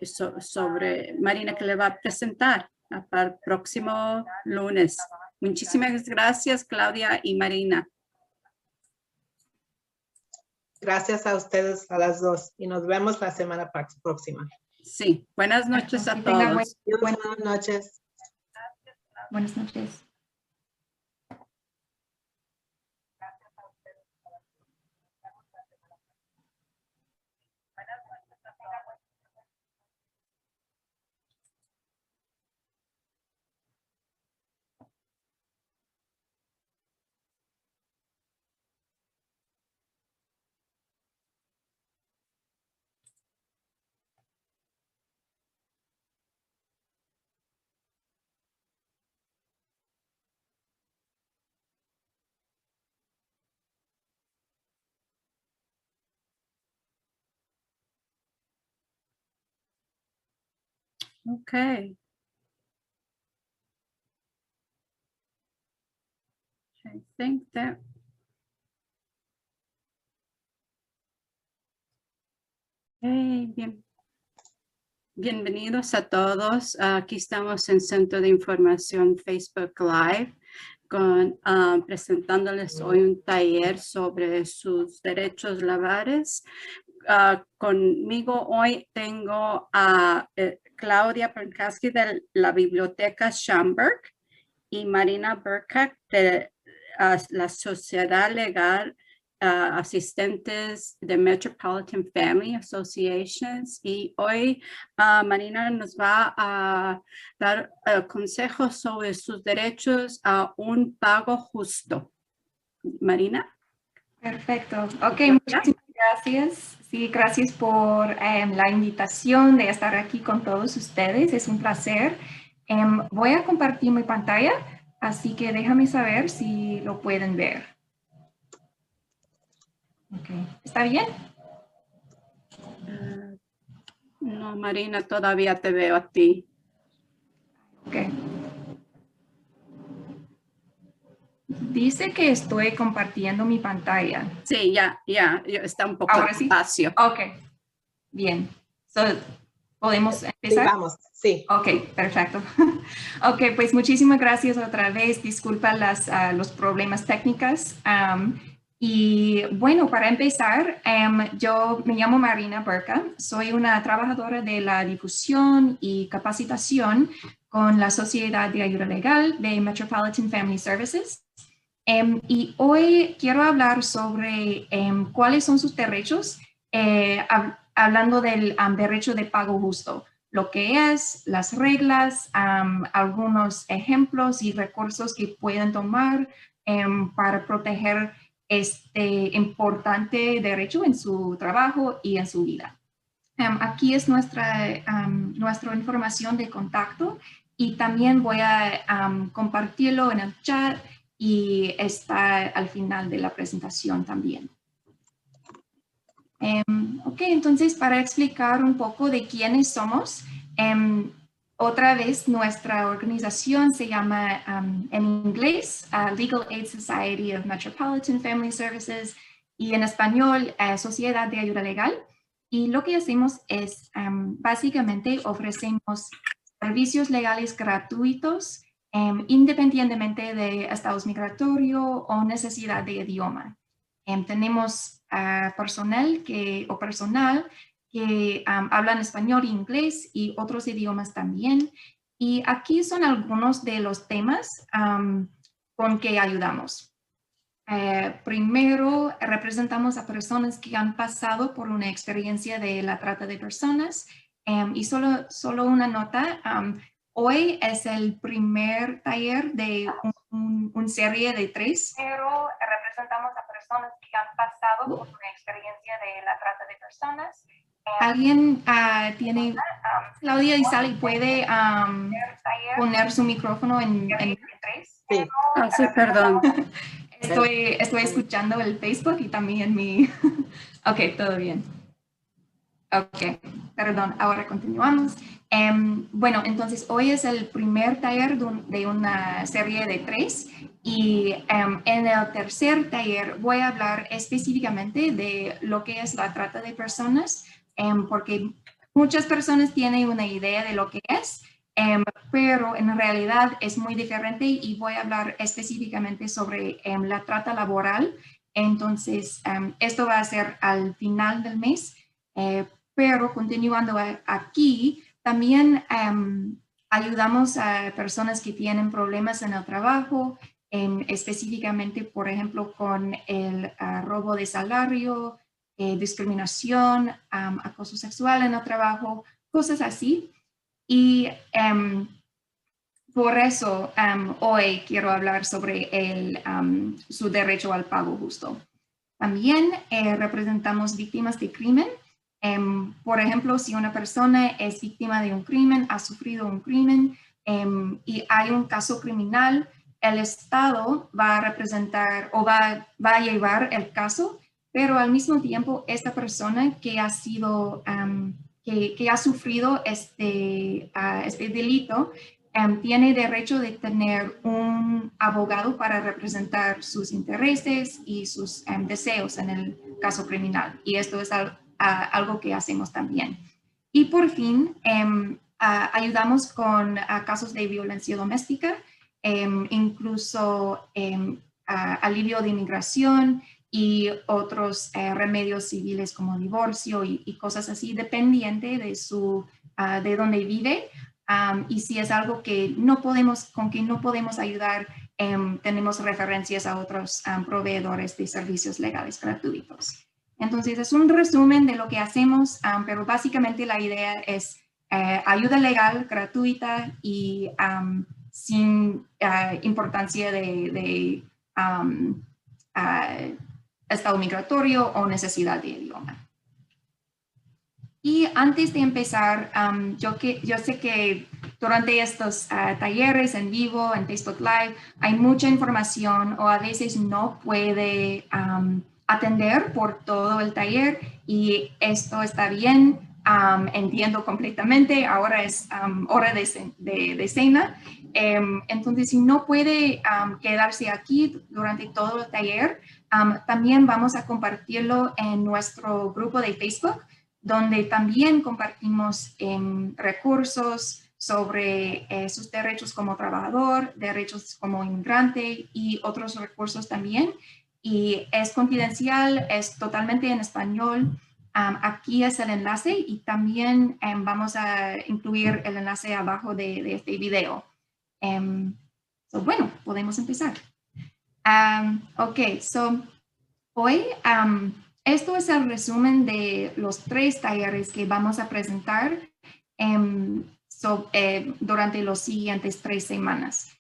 sobre Marina, que le va a presentar para el próximo lunes. Muchísimas gracias, Claudia y Marina. Gracias a ustedes a las 2 y nos vemos la semana próxima. Sí, buenas noches a Que tenga todos. Buenas noches. buenas noches. Okay. I think that. Hey, bienvenidos a todos. Aquí estamos en Centro de Información Facebook Live presentándoles hoy un taller sobre sus derechos laborales. Conmigo hoy tengo a Claudia Penkaski de la Biblioteca Schomburg y Marina Burkhardt de la Sociedad Legal Asistentes de Metropolitan Family Associations. Y hoy Marina nos va a dar consejos sobre sus derechos a un pago justo. Marina. Perfecto. Ok, muchísimas gracias. Sí, gracias por la invitación de estar aquí con todos ustedes. Es un placer. Voy a compartir mi pantalla, así que déjame saber si lo pueden ver. Ok, ¿está bien? No, Marina, todavía te veo a ti. Ok. Dice que estoy compartiendo mi pantalla. Sí, ya, está un poco Ahora sí. despacio. Ok, bien. ¿Podemos empezar? Sí, vamos, sí. Ok, perfecto. Ok, pues muchísimas gracias otra vez. Disculpa los problemas técnicos. Y bueno, para empezar, yo me llamo Marina Burkhardt. Soy una trabajadora de la difusión y capacitación con la Sociedad de Ayuda Legal de Metropolitan Family Services. Y hoy quiero hablar sobre cuáles son sus derechos, hablando del derecho de pago justo, lo que es, las reglas, algunos ejemplos y recursos que pueden tomar para proteger este importante derecho en su trabajo y en su vida. Aquí es nuestra información de contacto y también voy a compartirlo en el chat y está al final de la presentación también. Ok, entonces para explicar un poco de quiénes somos, otra vez nuestra organización se llama en inglés Legal Aid Society of Metropolitan Family Services y en español Sociedad de Ayuda Legal. Y lo que hacemos es básicamente ofrecemos servicios legales gratuitos independientemente de estatus migratorio o necesidad de idioma. Tenemos personal que hablan español e inglés y otros idiomas también. Y aquí son algunos de los temas con que ayudamos. Primero, representamos a personas que han pasado por una experiencia de la trata de personas. Y solo una nota, hoy es el primer taller de una serie de 3. Pero representamos a personas que han pasado por una experiencia de la trata de personas. ¿Alguien tiene, Claudia y Sally, puede poner su micrófono en 3? Sí. Sí, perdón. Estoy escuchando el Facebook y también mi... Ok, todo bien. Ok, perdón, ahora continuamos. Bueno, entonces hoy es el primer taller de una serie de 3 y en el tercer taller voy a hablar específicamente de lo que es la trata de personas, porque muchas personas tienen una idea de lo que es, pero en realidad es muy diferente y voy a hablar específicamente sobre la trata laboral. Entonces, esto va a ser al final del mes. pero continuando aquí, también ayudamos a personas que tienen problemas en el trabajo, específicamente, por ejemplo, con el robo de salario, discriminación, acoso sexual en el trabajo, cosas así. Y por eso hoy quiero hablar sobre su derecho al pago justo. También representamos víctimas de crimen. Por ejemplo, si una persona es víctima de un crimen, ha sufrido un crimen y hay un caso criminal, el Estado va a representar o va a llevar el caso, pero al mismo tiempo esta persona que ha sido, que ha sufrido este delito, tiene derecho de tener un abogado para representar sus intereses y sus deseos en el caso criminal. Y esto es algo que hacemos también. Y por fin, ayudamos con casos de violencia doméstica, incluso alivio de inmigración y otros remedios civiles como divorcio y cosas así, dependiente de dónde vive. Y si es algo que con que no podemos ayudar, tenemos referencias a otros proveedores de servicios legales gratuitos. Entonces, es un resumen de lo que hacemos, pero básicamente la idea es ayuda legal gratuita y sin importancia de estado migratorio o necesidad de idioma. Y antes de empezar, yo sé que durante estos talleres en vivo, en Facebook Live, hay mucha información o a veces no puede atender por todo el taller y esto está bien, entiendo completamente, ahora es hora de cena. Entonces, si no puede quedarse aquí durante todo el taller, también vamos a compartirlo en nuestro grupo de Facebook, donde también compartimos recursos sobre sus derechos como trabajador, derechos como inmigrante y otros recursos también. Y es confidencial, es totalmente en español. Aquí es el enlace y también vamos a incluir el enlace abajo de este video. Bueno, podemos empezar. Hoy esto es el resumen de los 3 talleres que vamos a presentar durante los siguientes 3 semanas.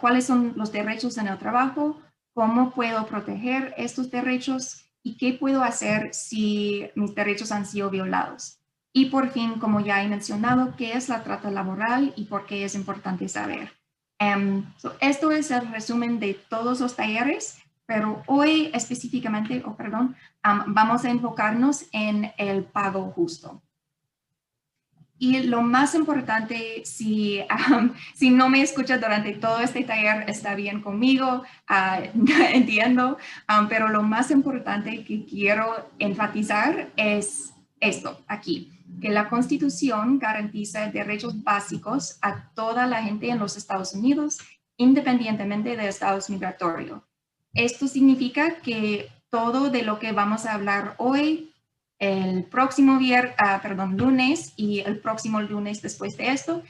¿Cuáles son los derechos en el trabajo? ¿Cómo puedo proteger estos derechos? ¿Y qué puedo hacer si mis derechos han sido violados? Y por fin, como ya he mencionado, ¿qué es la trata laboral y por qué es importante saber? Esto es el resumen de todos los talleres, pero hoy específicamente, vamos a enfocarnos en el pago justo. Y lo más importante, si no me escuchas durante todo este taller, está bien conmigo, entiendo, pero lo más importante que quiero enfatizar es esto aquí, que la Constitución garantiza derechos básicos a toda la gente en los Estados Unidos, independientemente de estatus migratorio. Esto significa que todo de lo que vamos a hablar hoy, el próximo lunes y el próximo lunes después de esto,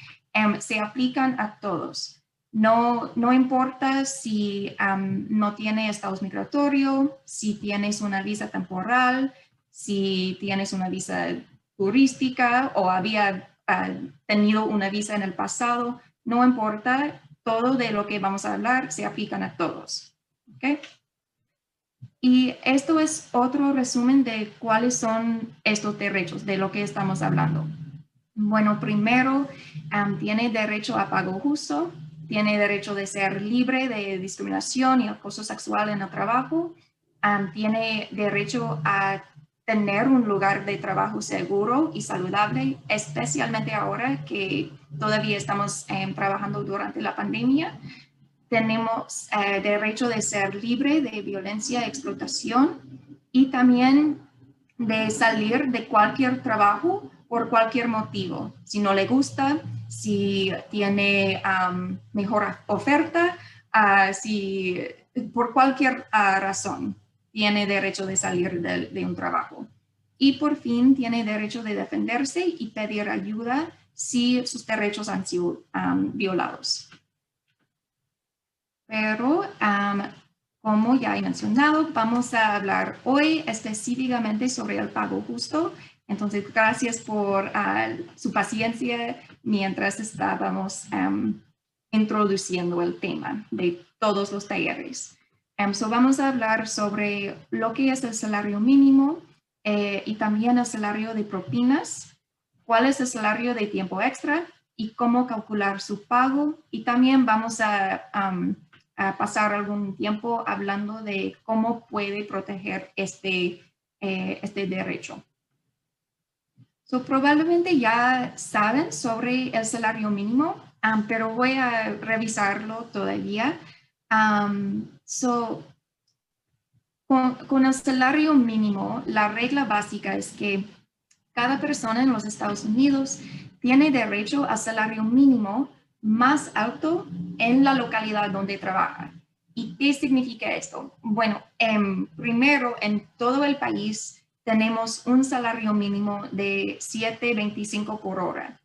se aplican a todos. No importa si no tiene estatus migratorio, si tienes una visa temporal, si tienes una visa turística o había tenido una visa en el pasado, no importa, todo de lo que vamos a hablar se aplican a todos. ¿Okay? Y esto es otro resumen de cuáles son estos derechos, de lo que estamos hablando. Bueno, primero, tiene derecho a pago justo, tiene derecho de ser libre de discriminación y acoso sexual en el trabajo, tiene derecho a tener un lugar de trabajo seguro y saludable, especialmente ahora que todavía estamos trabajando durante la pandemia. Tenemos derecho de ser libre de violencia y explotación y también de salir de cualquier trabajo por cualquier motivo. Si no le gusta, si tiene mejor oferta, si por cualquier razón tiene derecho de salir de un trabajo. y por fin tiene derecho de defenderse y pedir ayuda si sus derechos han sido violados. Pero, como ya he mencionado, vamos a hablar hoy específicamente sobre el pago justo. Entonces, gracias por su paciencia mientras estábamos introduciendo el tema de todos los talleres. Vamos a hablar sobre lo que es el salario mínimo y también el salario de propinas, cuál es el salario de tiempo extra y cómo calcular su pago. Y también vamos a pasar algún tiempo hablando de cómo puede proteger este derecho. Probablemente ya saben sobre el salario mínimo, pero voy a revisarlo todavía. Con el salario mínimo, la regla básica es que cada persona en los Estados Unidos tiene derecho al salario mínimo más alto en la localidad donde trabaja. ¿Y qué significa esto? Bueno, primero, en todo el país tenemos un salario mínimo de $7.25 por hora,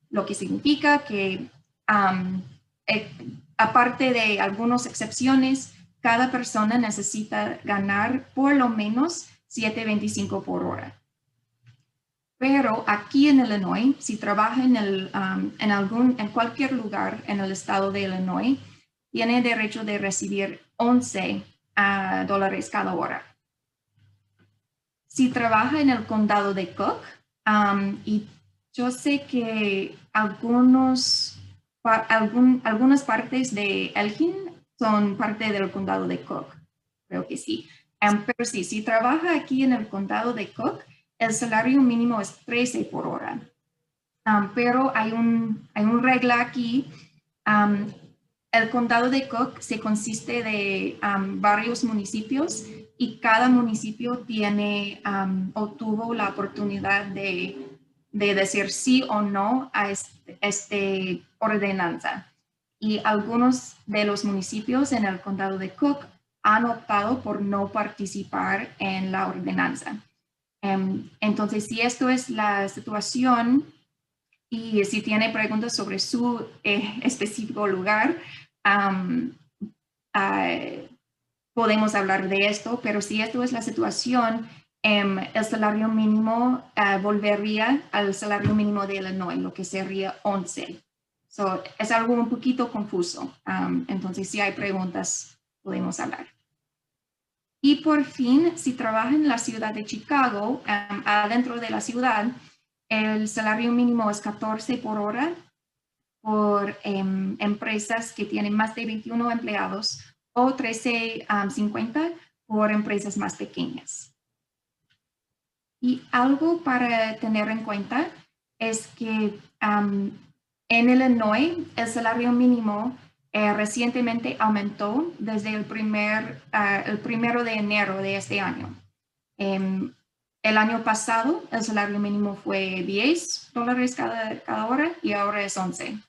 lo que significa que, aparte de algunas excepciones, cada persona necesita ganar por lo menos $7.25 por hora. Pero aquí en Illinois, si trabaja en cualquier lugar en el estado de Illinois, tiene derecho de recibir $11 cada hora. Si trabaja en el condado de Cook, y yo sé que algunas partes de Elgin son parte del condado de Cook, creo que sí. Pero sí, si trabaja aquí en el condado de Cook, el salario mínimo es $13 por hora. Pero hay una regla aquí. El condado de Cook se consiste de varios municipios y cada municipio tiene o tuvo la oportunidad de decir sí o no a esta ordenanza. Y algunos de los municipios en el condado de Cook han optado por no participar en la ordenanza. Entonces, si esto es la situación y si tiene preguntas sobre su específico lugar, podemos hablar de esto, pero si esto es la situación, el salario mínimo volvería al salario mínimo de Illinois, lo que sería 11. Es algo un poquito confuso. Entonces, si hay preguntas, podemos hablar. Y por fin, si trabaja en la ciudad de Chicago, adentro de la ciudad, el salario mínimo es $14 por hora por empresas que tienen más de 21 empleados o $13.50 por empresas más pequeñas. Y algo para tener en cuenta es que en Illinois el salario mínimo recientemente aumentó desde el 1 de enero de este año. El año pasado el salario mínimo fue $10 cada hora y ahora es 11.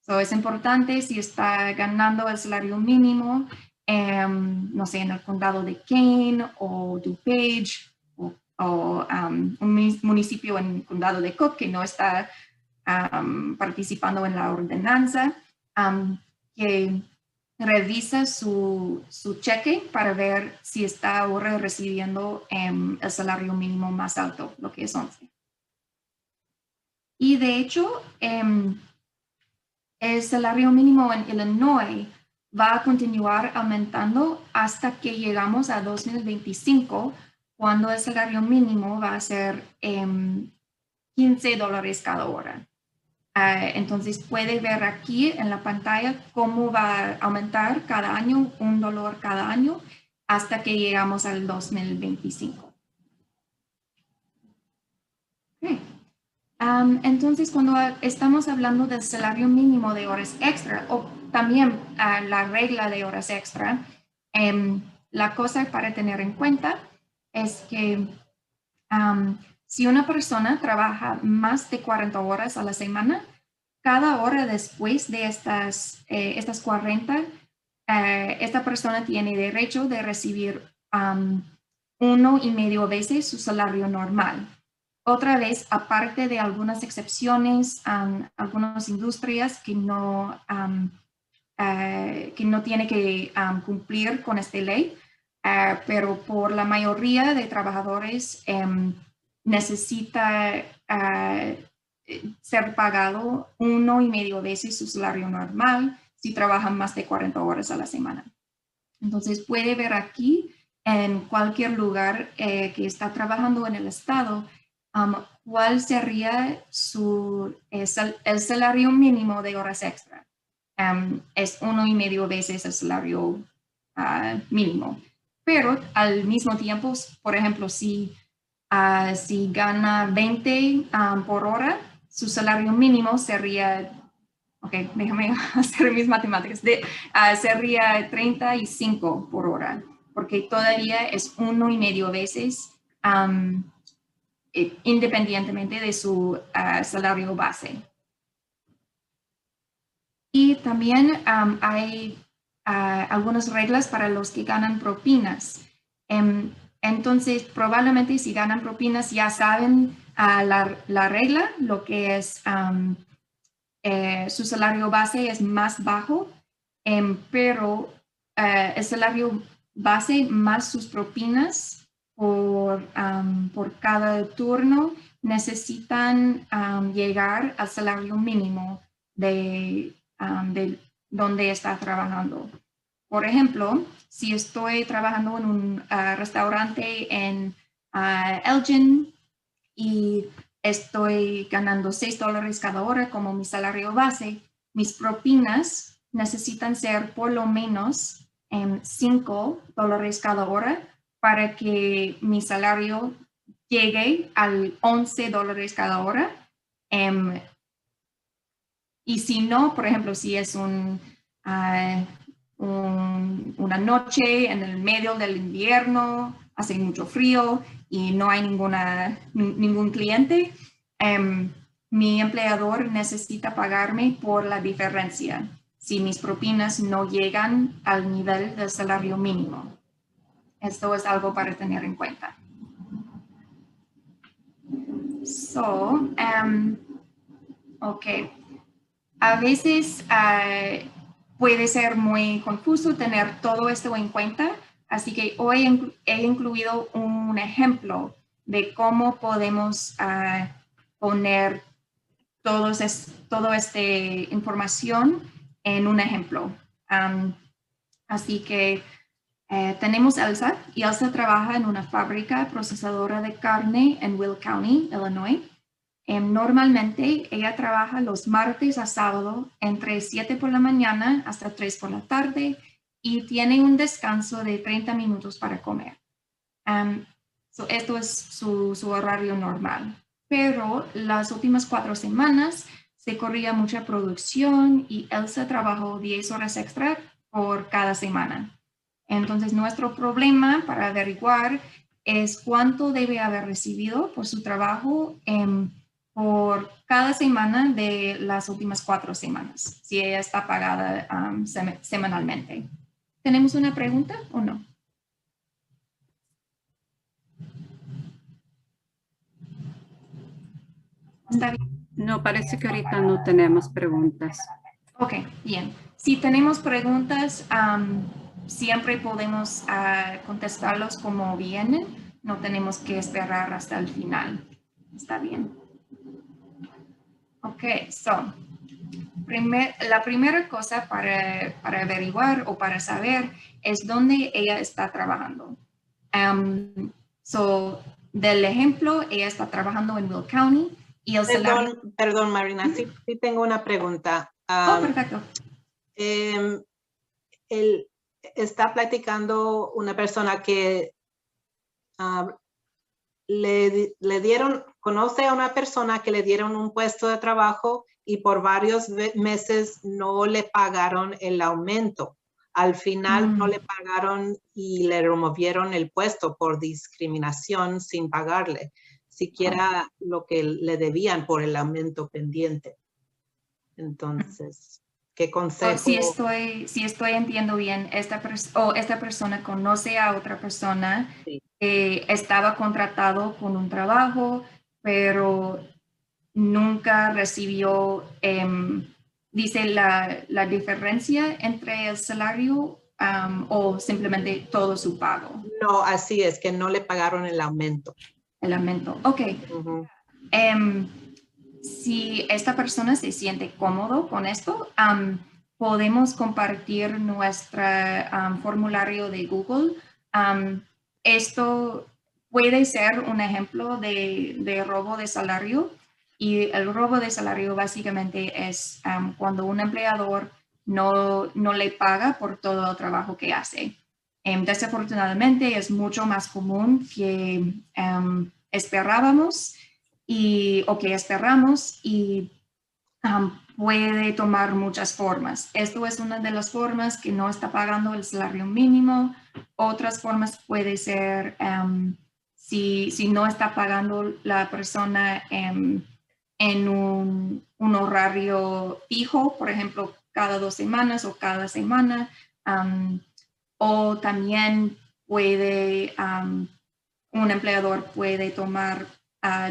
Es importante si está ganando el salario mínimo, no sé, en el condado de Kane o DuPage o un municipio en el condado de Cook que no está participando en la ordenanza, que revisa su cheque para ver si está ahora recibiendo el salario mínimo más alto, lo que es 11. Y de hecho, el salario mínimo en Illinois va a continuar aumentando hasta que llegamos a 2025, cuando el salario mínimo va a ser $15 cada hora. Entonces puede ver aquí en la pantalla cómo va a aumentar cada año, $1 cada año, hasta que llegamos al 2025. Okay. Entonces, cuando estamos hablando del salario mínimo de horas extra o también la regla de horas extra, la cosa para tener en cuenta es que si una persona trabaja más de 40 horas a la semana, cada hora después de estas 40, esta persona tiene derecho de recibir 1,5 veces su salario normal. Otra vez, aparte de algunas excepciones, algunas industrias que no tiene que cumplir con esta ley, pero por la mayoría de trabajadores necesita ser pagado 1,5 veces su salario normal si trabajan más de 40 horas a la semana. Entonces puede ver aquí en cualquier lugar que está trabajando en el estado, cuál sería el salario mínimo de horas extra. Es 1,5 veces el salario mínimo. Pero al mismo tiempo, por ejemplo, si gana 20 por hora, su salario mínimo sería, ok, déjame hacer mis matemáticas, sería 35 por hora, porque todavía es 1,5 veces independientemente de su salario base. Y también hay algunas reglas para los que ganan propinas. Entonces, probablemente si ganan propinas ya saben la regla, lo que es su salario base es más bajo, pero el salario base más sus propinas por cada turno necesitan llegar al salario mínimo de donde está trabajando. Por ejemplo, si estoy trabajando en un restaurante en Elgin y estoy ganando $6 cada hora como mi salario base, mis propinas necesitan ser por lo menos $5 cada hora para que mi salario llegue al $11 cada hora. Y si no, por ejemplo, si es una noche en el medio del invierno, hace mucho frío y no hay ningún cliente, mi empleador necesita pagarme por la diferencia si mis propinas no llegan al nivel del salario mínimo. Esto es algo para tener en cuenta. Ok. A veces puede ser muy confuso tener todo esto en cuenta, así que hoy he incluido un ejemplo de cómo podemos poner toda esta información en un ejemplo. Así que tenemos Elsa, y Elsa trabaja en una fábrica procesadora de carne en Will County, Illinois. Normalmente ella trabaja los martes a sábado entre 7 por la mañana hasta 3 por la tarde y tiene un descanso de 30 minutos para comer. Esto es su horario normal. Pero las últimas 4 semanas se corría mucha producción y Elsa trabajó 10 horas extra por cada semana. Entonces nuestro problema para averiguar es cuánto debe haber recibido por su trabajo por cada semana de las últimas 4 semanas, si ella está pagada semanalmente. ¿Tenemos una pregunta o no? ¿Está bien? No, parece que ahorita no tenemos preguntas. Ok, bien. Si tenemos preguntas, siempre podemos contestarlos como vienen. No tenemos que esperar hasta el final. ¿Está bien? Ok, la primera cosa para averiguar o para saber es dónde ella está trabajando. Del ejemplo, ella está trabajando en Will County y el salario... Perdón, Marina, sí tengo una pregunta. Perfecto. Está platicando una persona que conoce a una persona que le dieron un puesto de trabajo y por varios meses no le pagaron el aumento. Al final no le pagaron y le removieron el puesto por discriminación sin pagarle siquiera lo que le debían por el aumento pendiente. Entonces, ¿qué consejo? Si estoy entendiendo bien, esta persona conoce a otra persona sí, estaba contratado con un trabajo, pero nunca recibió, dice la diferencia entre el salario o simplemente todo su pago. No, así es, que no le pagaron el aumento. El aumento. Ok. Ujú. Si esta persona se siente cómodo con esto, podemos compartir nuestro formulario de Google. Esto puede ser un ejemplo de robo de salario, y el robo de salario básicamente es cuando un empleador no le paga por todo el trabajo que hace. Desafortunadamente es mucho más común que esperábamos o que esperamos, y puede tomar muchas formas. Esto es una de las formas que no está pagando el salario mínimo. Otras formas puede ser si no está pagando la persona en un horario fijo, por ejemplo, cada 2 semanas o cada semana. O también puede, un empleador puede tomar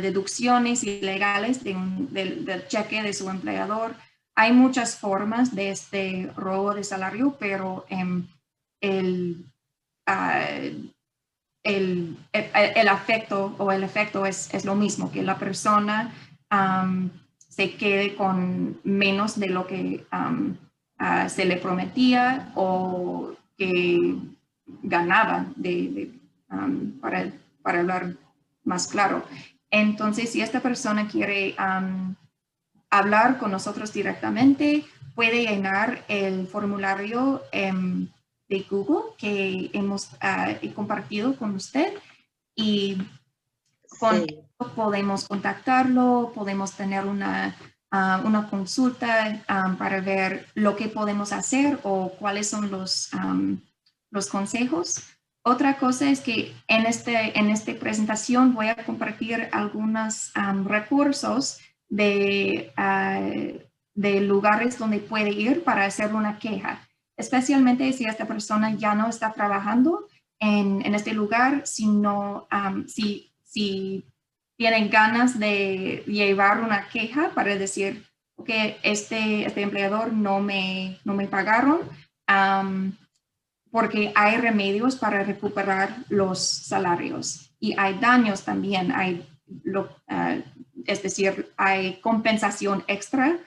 deducciones ilegales del cheque de su empleador. Hay muchas formas de este robo de salario, pero el efecto es lo mismo, que la persona se quede con menos de lo que se le prometía o que ganaba para hablar más claro. Entonces, si esta persona quiere hablar con nosotros directamente, puede llenar el formulario de Google que hemos compartido con usted, y con Sí. esto podemos contactarlo, podemos tener una consulta para ver lo que podemos hacer o cuáles son los consejos. Otra cosa es que en esta presentación voy a compartir algunos recursos de lugares donde puede ir para hacer una queja, especialmente si esta persona ya no está trabajando en este lugar, sino si tienen ganas de llevar una queja para decir que este empleador no me pagaron, porque hay remedios para recuperar los salarios y hay daños también, es decir, hay compensación extra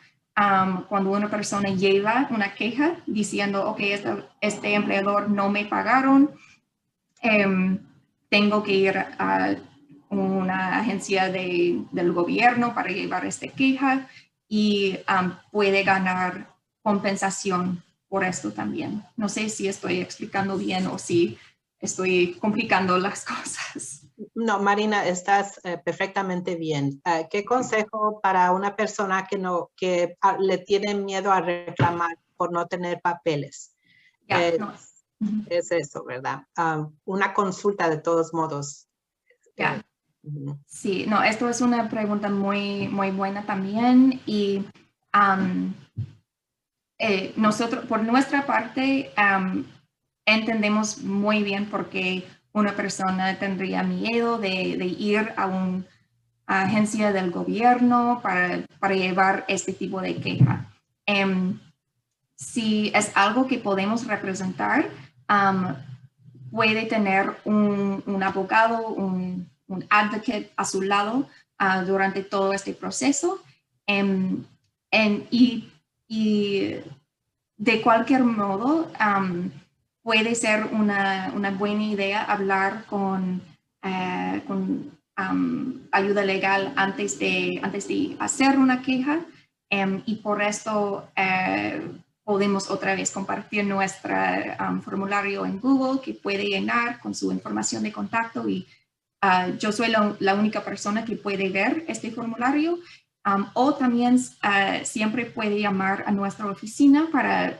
cuando una persona lleva una queja diciendo, ok, este empleador no me pagaron, tengo que ir a una agencia del gobierno para llevar esta queja, y puede ganar compensación por esto también. No sé si estoy explicando bien o si estoy complicando las cosas. No, Marina, estás perfectamente bien. ¿Qué consejo para una persona que le tiene miedo a reclamar por no tener papeles? Ya, no. Es eso, ¿verdad? Una consulta de todos modos. Ya. Sí, no, esto es una pregunta muy, muy buena también, y nosotros, por nuestra parte, entendemos muy bien por qué una persona tendría miedo de ir a una agencia del gobierno para llevar este tipo de queja. Si es algo que podemos representar, puede tener un abogado, un advocate a su lado durante todo este proceso. Y de cualquier modo, puede ser una buena idea hablar con ayuda legal antes de hacer una queja, y por esto podemos otra vez compartir nuestro formulario en Google que puede llenar con su información de contacto, y yo soy la única persona que puede ver este formulario, o también siempre puede llamar a nuestra oficina para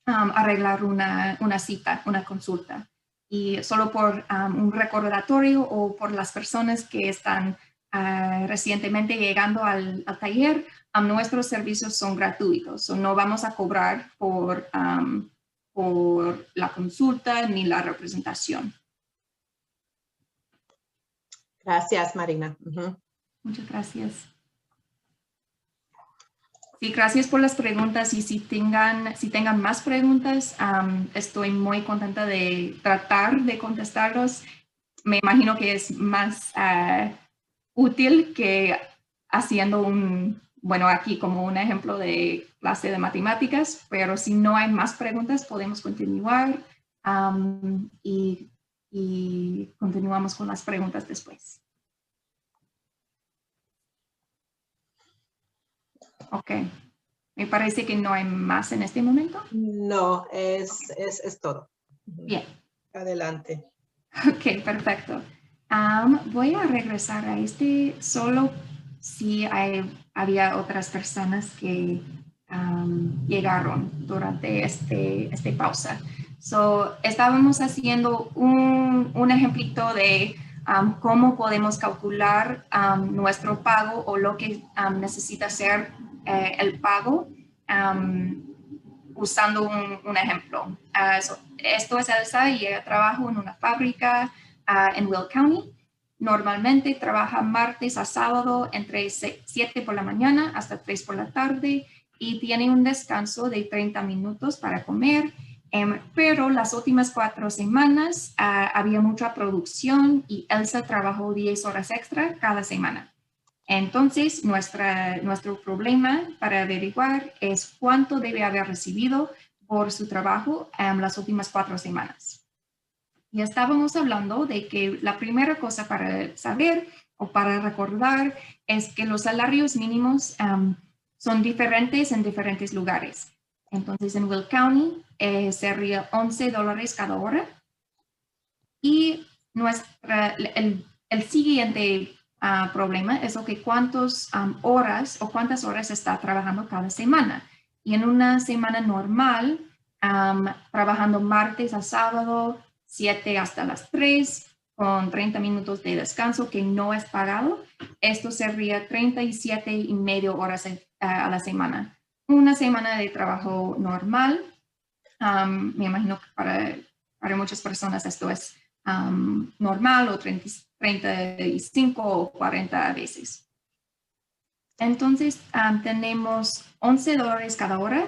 arreglar una cita, una consulta. Y solo por un recordatorio o por las personas que están recientemente llegando al taller, nuestros servicios son gratuitos, no vamos a cobrar por la consulta ni la representación. Gracias, Marina. Muchas gracias. Sí, gracias por las preguntas y si tengan más preguntas, estoy muy contenta de tratar de contestarlos. Me imagino que es más útil que haciendo bueno, aquí como un ejemplo de clase de matemáticas, pero si no hay más preguntas, podemos continuar y continuamos con las preguntas después. Ok. Me parece que no hay más en este momento. No, es todo. Bien. Adelante. Ok, perfecto. Voy a regresar a este solo si había otras personas que llegaron durante este pausa. Estábamos haciendo un ejemplito de cómo podemos calcular nuestro pago o lo que necesita ser el pago usando un ejemplo. Esto es Elsa y ella trabaja en una fábrica en Will County. Normalmente trabaja martes a sábado entre 7 por la mañana hasta 3 por la tarde y tiene un descanso de 30 minutos para comer. Pero las últimas 4 semanas había mucha producción y Elsa trabajó 10 horas extra cada semana. Entonces, nuestro problema para averiguar es cuánto debe haber recibido por su trabajo en las últimas 4 semanas. Y estábamos hablando de que la primera cosa para saber o para recordar es que los salarios mínimos son diferentes en diferentes lugares. Entonces, en Will County sería $11 cada hora. Y el siguiente problema es cuántas horas está trabajando cada semana. Y en una semana normal, trabajando martes a sábado, 7 hasta las 3, con 30 minutos de descanso que no es pagado, esto sería 37.5 horas a la semana. Una semana de trabajo normal, me imagino que para muchas personas esto es normal o 35 o 40 veces. Entonces, tenemos $11 cada hora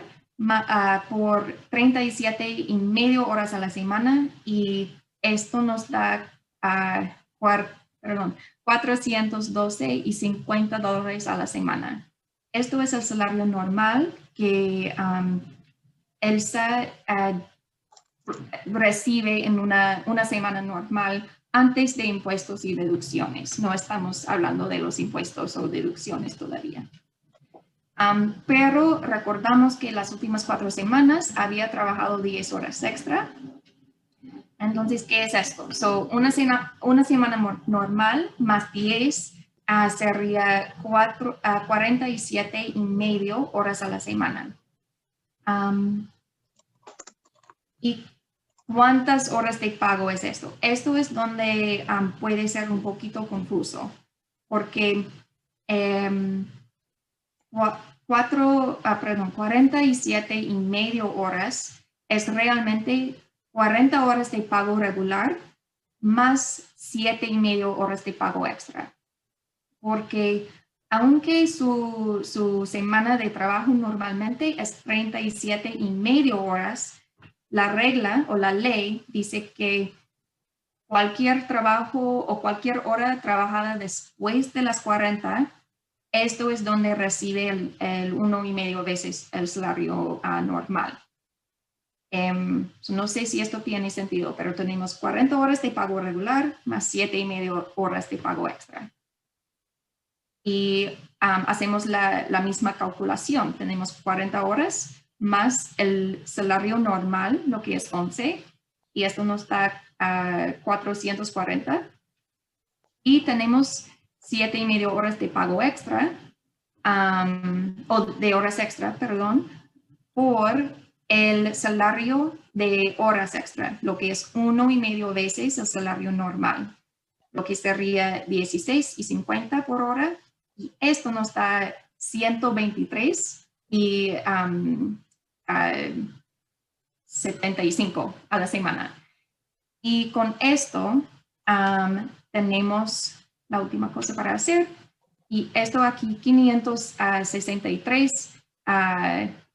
por 37.5 horas a la semana y esto nos da $412.50 a la semana. Esto es el salario normal que Elsa recibe en una semana normal antes de impuestos y deducciones. No estamos hablando de los impuestos o deducciones todavía. Pero recordamos que las últimas 4 semanas había trabajado 10 horas extra. Entonces, ¿qué es esto? Una semana normal más 10 sería 47.5 horas a la semana. ¿Y cuántas horas de pago es esto? Esto es donde puede ser un poquito confuso, porque 47.5 horas es realmente 40 horas de pago regular más 7.5 horas de pago extra. Porque aunque su semana de trabajo normalmente es 37.5 horas, la regla o la ley dice que cualquier trabajo o cualquier hora trabajada después de las 40, esto es donde recibe el 1.5 veces el salario normal. No sé si esto tiene sentido, pero tenemos 40 horas de pago regular más 7.5 horas de pago extra. Y hacemos la misma calculación. Tenemos 40 horas más el salario normal, lo que es 11, y esto nos da 440. Y tenemos 7.5 horas de pago extra, o de horas extra, perdón, por el salario de horas extra, lo que es 1.5 veces el salario normal, lo que sería 16.50 por hora. Y esto nos da 123 y 75 a la semana. Y con esto tenemos la última cosa para hacer. Y esto aquí, 563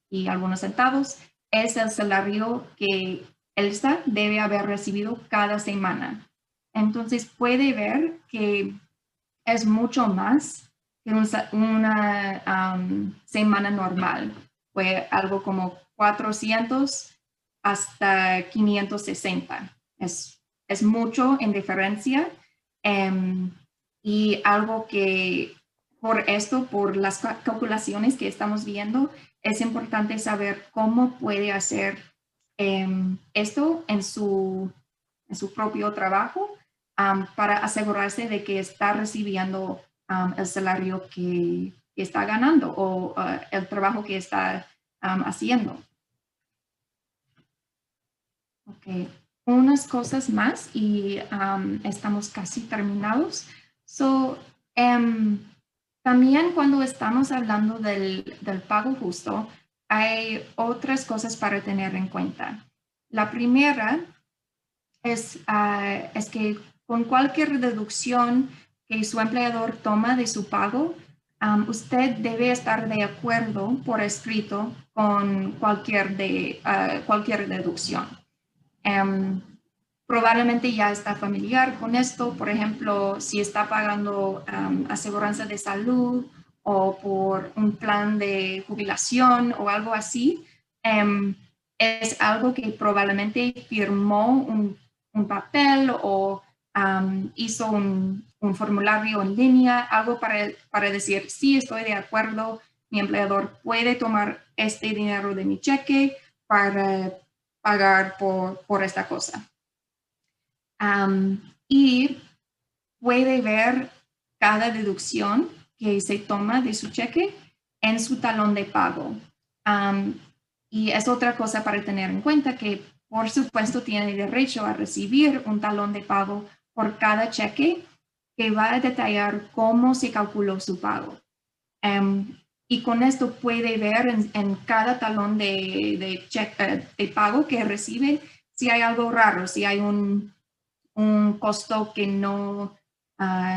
y algunos centavos, es el salario que Elsa debe haber recibido cada semana. Entonces puede ver que es mucho más que una semana normal. Fue algo como 400 hasta 560. Es mucho en diferencia. Y algo que por las calculaciones que estamos viendo, es importante saber cómo puede hacer esto en su propio trabajo para asegurarse de que está recibiendo el salario que está ganando o el trabajo que está haciendo. Ok, unas cosas más y estamos casi terminados. También cuando estamos hablando del pago justo, hay otras cosas para tener en cuenta. La primera es que con cualquier deducción que su empleador toma de su pago, usted debe estar de acuerdo por escrito con cualquier deducción. Probablemente ya está familiar con esto, por ejemplo, si está pagando aseguranza de salud o por un plan de jubilación o algo así, es algo que probablemente firmó un papel o hizo un formulario en línea, algo para decir, sí, estoy de acuerdo, mi empleador puede tomar este dinero de mi cheque para pagar por esta cosa. Y puede ver cada deducción que se toma de su cheque en su talón de pago. Y es otra cosa para tener en cuenta que, por supuesto, tiene derecho a recibir un talón de pago por cada cheque que va a detallar cómo se calculó su pago. Y con esto puede ver en cada talón de pago que recibe si hay algo raro, si hay un costo que no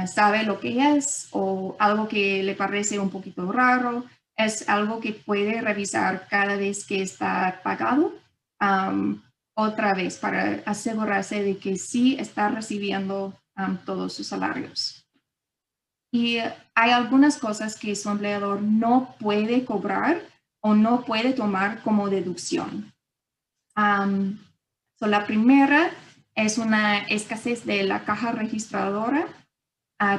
sabe lo que es o algo que le parece un poquito raro. Es algo que puede revisar cada vez que está pagado otra vez para asegurarse de que sí está recibiendo todos sus salarios. Y hay algunas cosas que su empleador no puede cobrar o no puede tomar como deducción. La primera es una escasez de la caja registradora.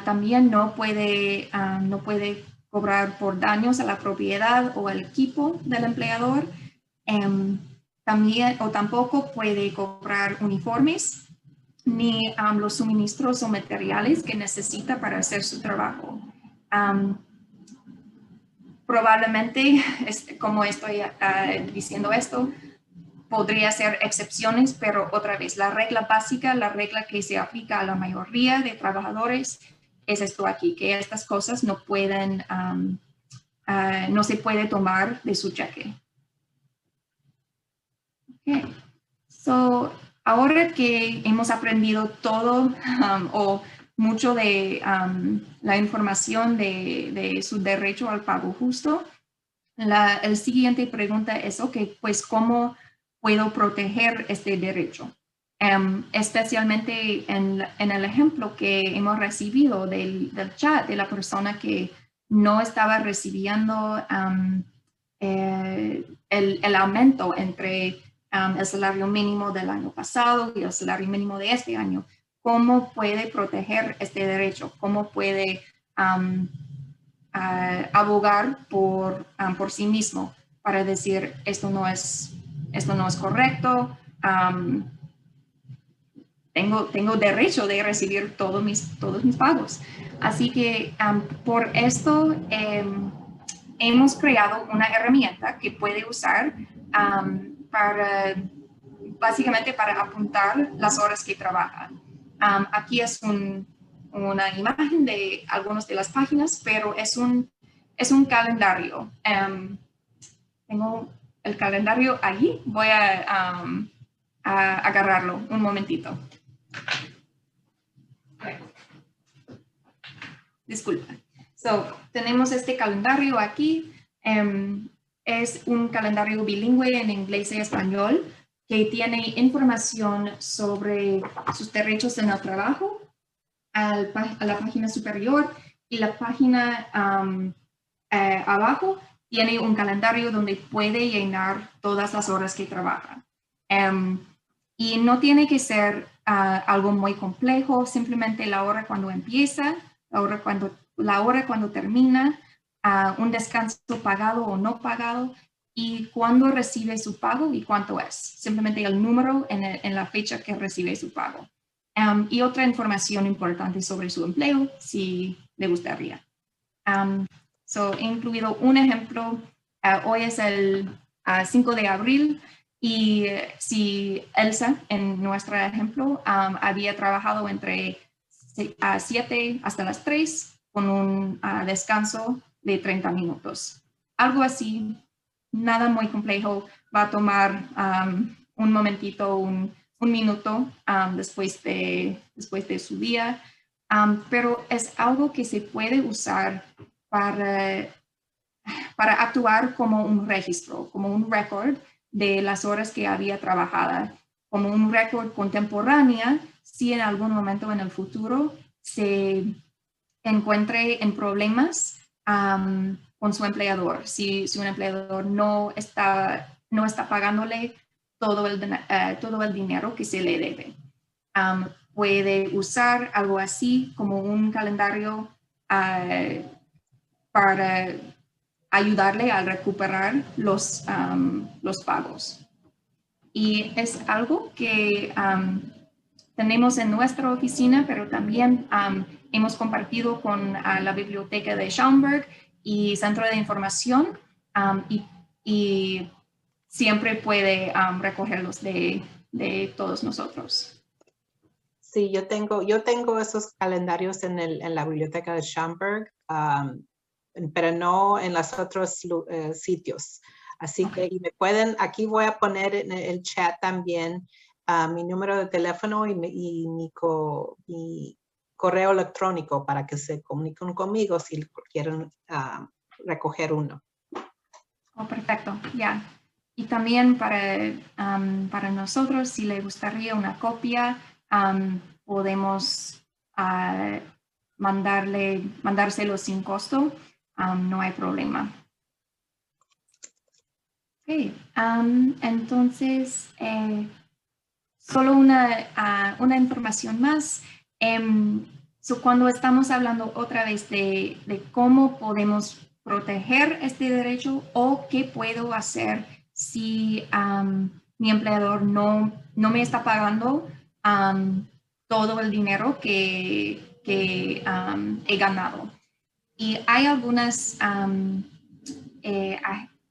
También no puede cobrar por daños a la propiedad o al equipo del empleador. Tampoco puede cobrar uniformes ni los suministros o materiales que necesita para hacer su trabajo. Probablemente, como estoy diciendo esto, podría ser excepciones, pero otra vez, la regla básica, la regla que se aplica a la mayoría de trabajadores es esto aquí, que estas cosas no pueden, no se puede tomar de su cheque. Okay. Ahora que hemos aprendido todo o mucho de la información de su derecho al pago justo, la siguiente pregunta es, ok, pues, ¿cómo puedo proteger este derecho? Especialmente en el ejemplo que hemos recibido del chat de la persona que no estaba recibiendo el aumento entre el salario mínimo del año pasado y el salario mínimo de este año. ¿Cómo puede proteger este derecho? ¿Cómo puede abogar por sí mismo para decir esto no es correcto? Tengo derecho de recibir todos mis pagos. Así que por esto hemos creado una herramienta que puede usar básicamente para apuntar las horas que trabaja. Aquí es una imagen de algunas de las páginas, pero es un calendario. Tengo el calendario ahí. Voy a agarrarlo un momentito. disculpa. So, tenemos este calendario aquí. Es un calendario bilingüe en inglés y español que tiene información sobre sus derechos en el trabajo a la página superior, y la página abajo tiene un calendario donde puede llenar todas las horas que trabaja. Y no tiene que ser algo muy complejo, simplemente la hora cuando empieza, la hora cuando termina, un descanso pagado o no pagado, y cuándo recibe su pago y cuánto es. Simplemente el número en la fecha que recibe su pago. Y otra información importante sobre su empleo, si le gustaría. He incluido un ejemplo. Hoy es el 5 de abril, y si Elsa, en nuestro ejemplo, había trabajado entre 7 hasta las 3 con un descanso de 30 minutos. Algo así, nada muy complejo, va a tomar un momentito, un minuto después de su día, pero es algo que se puede usar para actuar como un registro, como un récord de las horas que había trabajado, como un récord contemporáneo, si en algún momento en el futuro se encuentre en problemas con su empleador, si un empleador no está pagándole todo el dinero que se le debe. Puede usar algo así como un calendario para ayudarle a recuperar los pagos. Y es algo que tenemos en nuestra oficina, pero también hemos compartido con la biblioteca de Schaumburg y Centro de Información, y siempre puede recogerlos de todos nosotros. Sí, yo tengo esos calendarios en la biblioteca de Schaumburg, pero no en los otros sitios. Así que y me pueden, aquí voy a poner en el chat también mi número de teléfono y mi correo electrónico para que se comuniquen conmigo si quieren recoger uno. Oh, perfecto, ya. Y también para nosotros, si le gustaría una copia, podemos mandárselo sin costo. No hay problema. Okay. Entonces, solo una información más. Cuando estamos hablando otra vez de cómo podemos proteger este derecho o qué puedo hacer si mi empleador no me está pagando todo el dinero que he ganado. Y hay algunas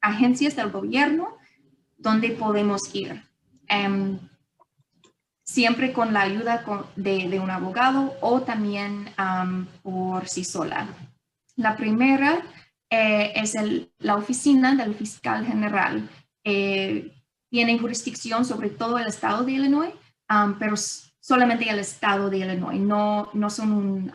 agencias del gobierno donde podemos ir. Siempre con la ayuda de un abogado o también por sí sola. La primera es la oficina del fiscal general. Tiene jurisdicción sobre todo el estado de Illinois, pero solamente el estado de Illinois. No son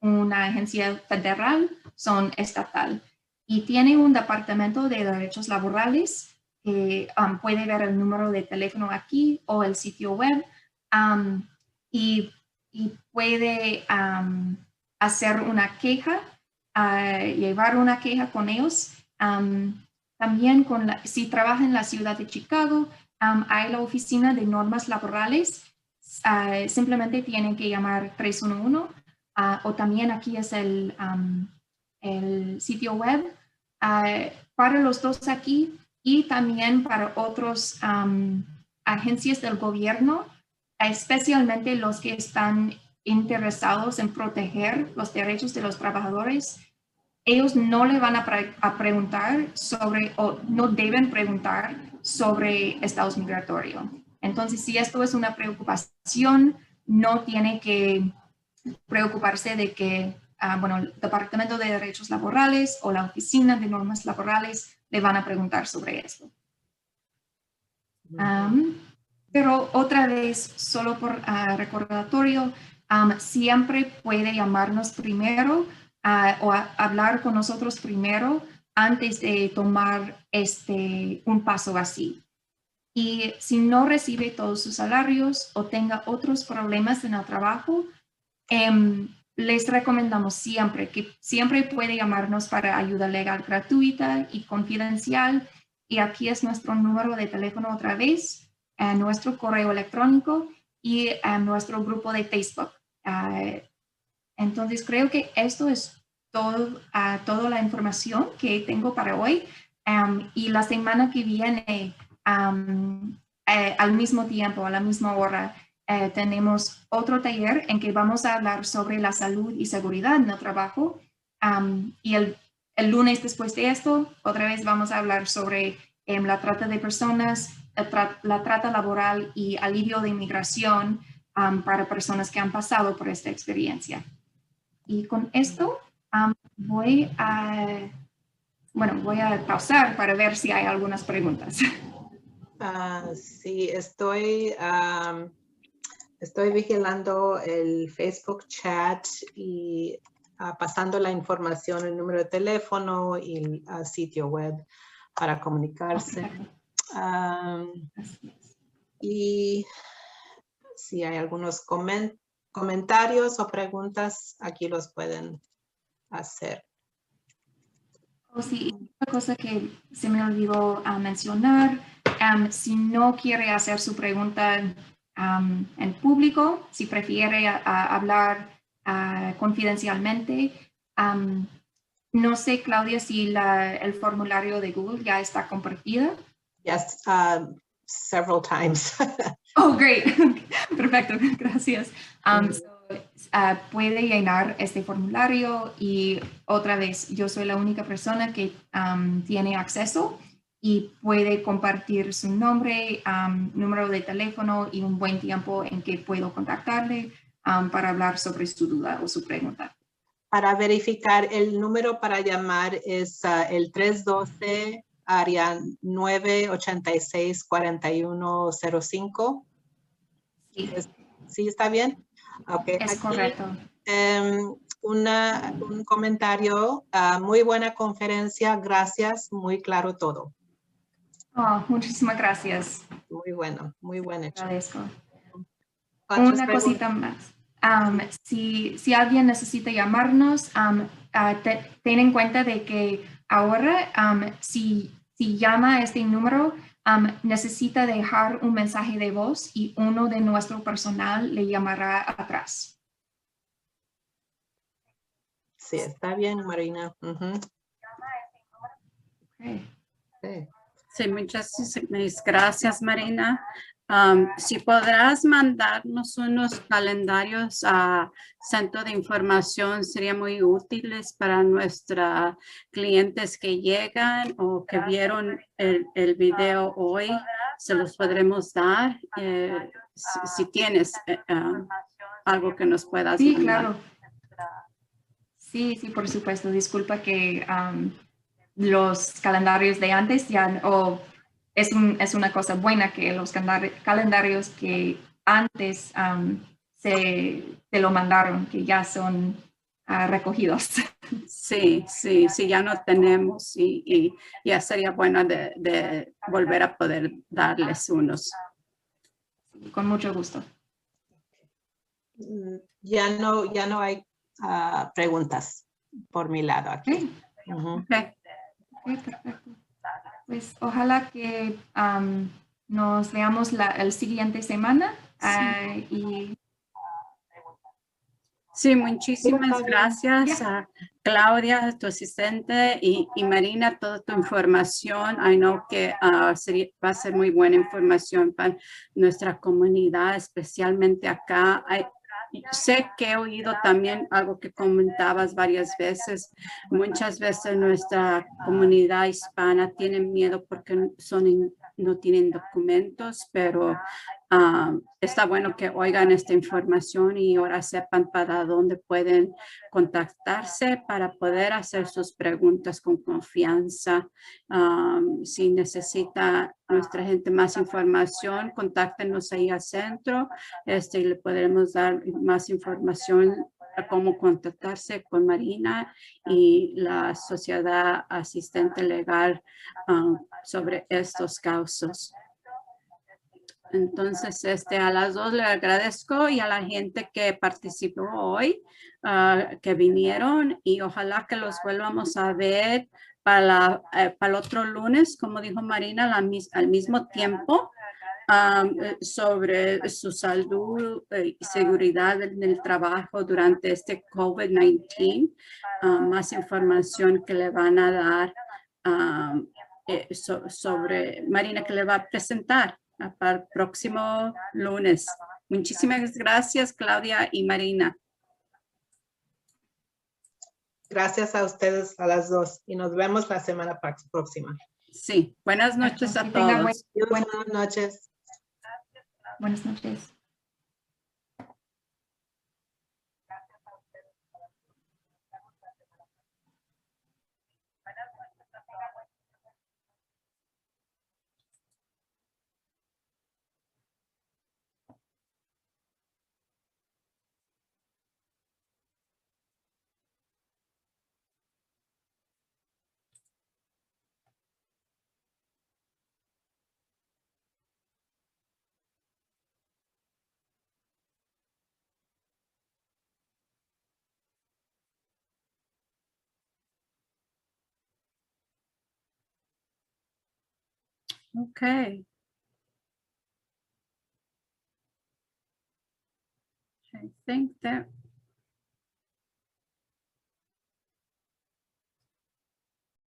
una agencia federal, son estatal. Y tiene un departamento de derechos laborales. Puede ver el número de teléfono aquí o el sitio web, y puede hacer una queja, llevar una queja con ellos. También si trabaja en la ciudad de Chicago, hay la oficina de normas laborales. Simplemente tienen que llamar 311, o también aquí es el sitio web. Para los dos aquí, y también para otras agencias del gobierno, especialmente los que están interesados en proteger los derechos de los trabajadores, ellos no le van a preguntar o no deben preguntar sobre estatus migratorio. Entonces, si esto es una preocupación, no tiene que preocuparse de que el Departamento de Derechos Laborales o la Oficina de Normas Laborales le van a preguntar sobre esto. Pero otra vez, solo por recordatorio, siempre puede llamarnos primero hablar con nosotros primero antes de tomar un paso así. Y si no recibe todos sus salarios o tenga otros problemas en el trabajo, les recomendamos que siempre puede llamarnos para ayuda legal gratuita y confidencial. Y aquí es nuestro número de teléfono otra vez, nuestro correo electrónico y nuestro grupo de Facebook. Entonces, creo que esto es toda la información que tengo para hoy. Y la semana que viene, al mismo tiempo, a la misma hora, tenemos otro taller en que vamos a hablar sobre la salud y seguridad en el trabajo. Y el lunes después de esto, otra vez vamos a hablar sobre la trata de personas, la trata laboral y alivio de inmigración para personas que han pasado por esta experiencia. Y con esto voy a pausar para ver si hay algunas preguntas. Sí, estoy vigilando el Facebook chat y pasando la información, el número de teléfono y el sitio web para comunicarse. Y si hay algunos comentarios o preguntas, aquí los pueden hacer. Sí, una cosa que se me olvidó mencionar, si no quiere hacer su pregunta en público, si prefiere hablar confidencialmente, no sé, Claudia, si el formulario de Google ya está compartido. Yes, several times. Oh, great. Perfecto, gracias. Puede llenar este formulario y otra vez, yo soy la única persona que tiene acceso y puede compartir su nombre, número de teléfono y un buen tiempo en que puedo contactarle para hablar sobre su duda o su pregunta. Para verificar, el número para llamar es el 312 área 986-4105. Sí. ¿Sí está bien? Okay. Es aquí, correcto. Un comentario. Muy buena conferencia. Gracias. Muy claro todo. Oh, muchísimas gracias. Muy bueno. Muy buen hecho. Agradezco. Una cosita más. Si alguien necesita llamarnos, ten en cuenta de que ahora si llama a este número, necesita dejar un mensaje de voz y uno de nuestro personal le llamará atrás. Sí, está bien, Marina. Okay. Sí, muchas gracias, Marina. Si podrás mandarnos unos calendarios a Centro de Información, sería muy útiles para nuestros clientes que llegan o que vieron el video hoy. Se los podremos dar si tienes algo que nos puedas Sí, mandar. claro. Sí, por supuesto. Disculpa que los calendarios de antes ya, es una cosa buena que los calendarios que antes se lo mandaron, que ya son recogidos. Sí, ya no tenemos y ya sería bueno de volver a poder darles unos. Con mucho gusto. Ya no hay preguntas por mi lado aquí. Okay. Perfecto. Pues ojalá que nos veamos el siguiente semana. Sí, muchísimas gracias a Claudia, tu asistente, y Marina, toda tu información. I know que va a ser muy buena información para nuestra comunidad, especialmente acá. Sé que he oído también algo que comentabas varias veces. Muchas veces nuestra comunidad hispana tiene miedo porque no tienen documentos, pero está bueno que oigan esta información y ahora sepan para dónde pueden contactarse para poder hacer sus preguntas con confianza. Si necesita nuestra gente más información, contáctenos ahí al centro y le podremos dar más información a cómo contactarse con Marina y la sociedad asistente legal sobre estos casos. Entonces, a las 2 le agradezco y a la gente que participó hoy, que vinieron y ojalá que los vuelvamos a ver para el otro lunes, como dijo Marina, al mismo tiempo. Sobre su salud y seguridad en el trabajo durante este COVID-19. Más información que le van a dar sobre Marina, que le va a presentar para el próximo lunes. Muchísimas gracias, Claudia y Marina. Gracias a ustedes a las 2 y nos vemos la semana próxima. Sí, buenas noches a todos. Buenas noches. Buenas noches. Okay. I think that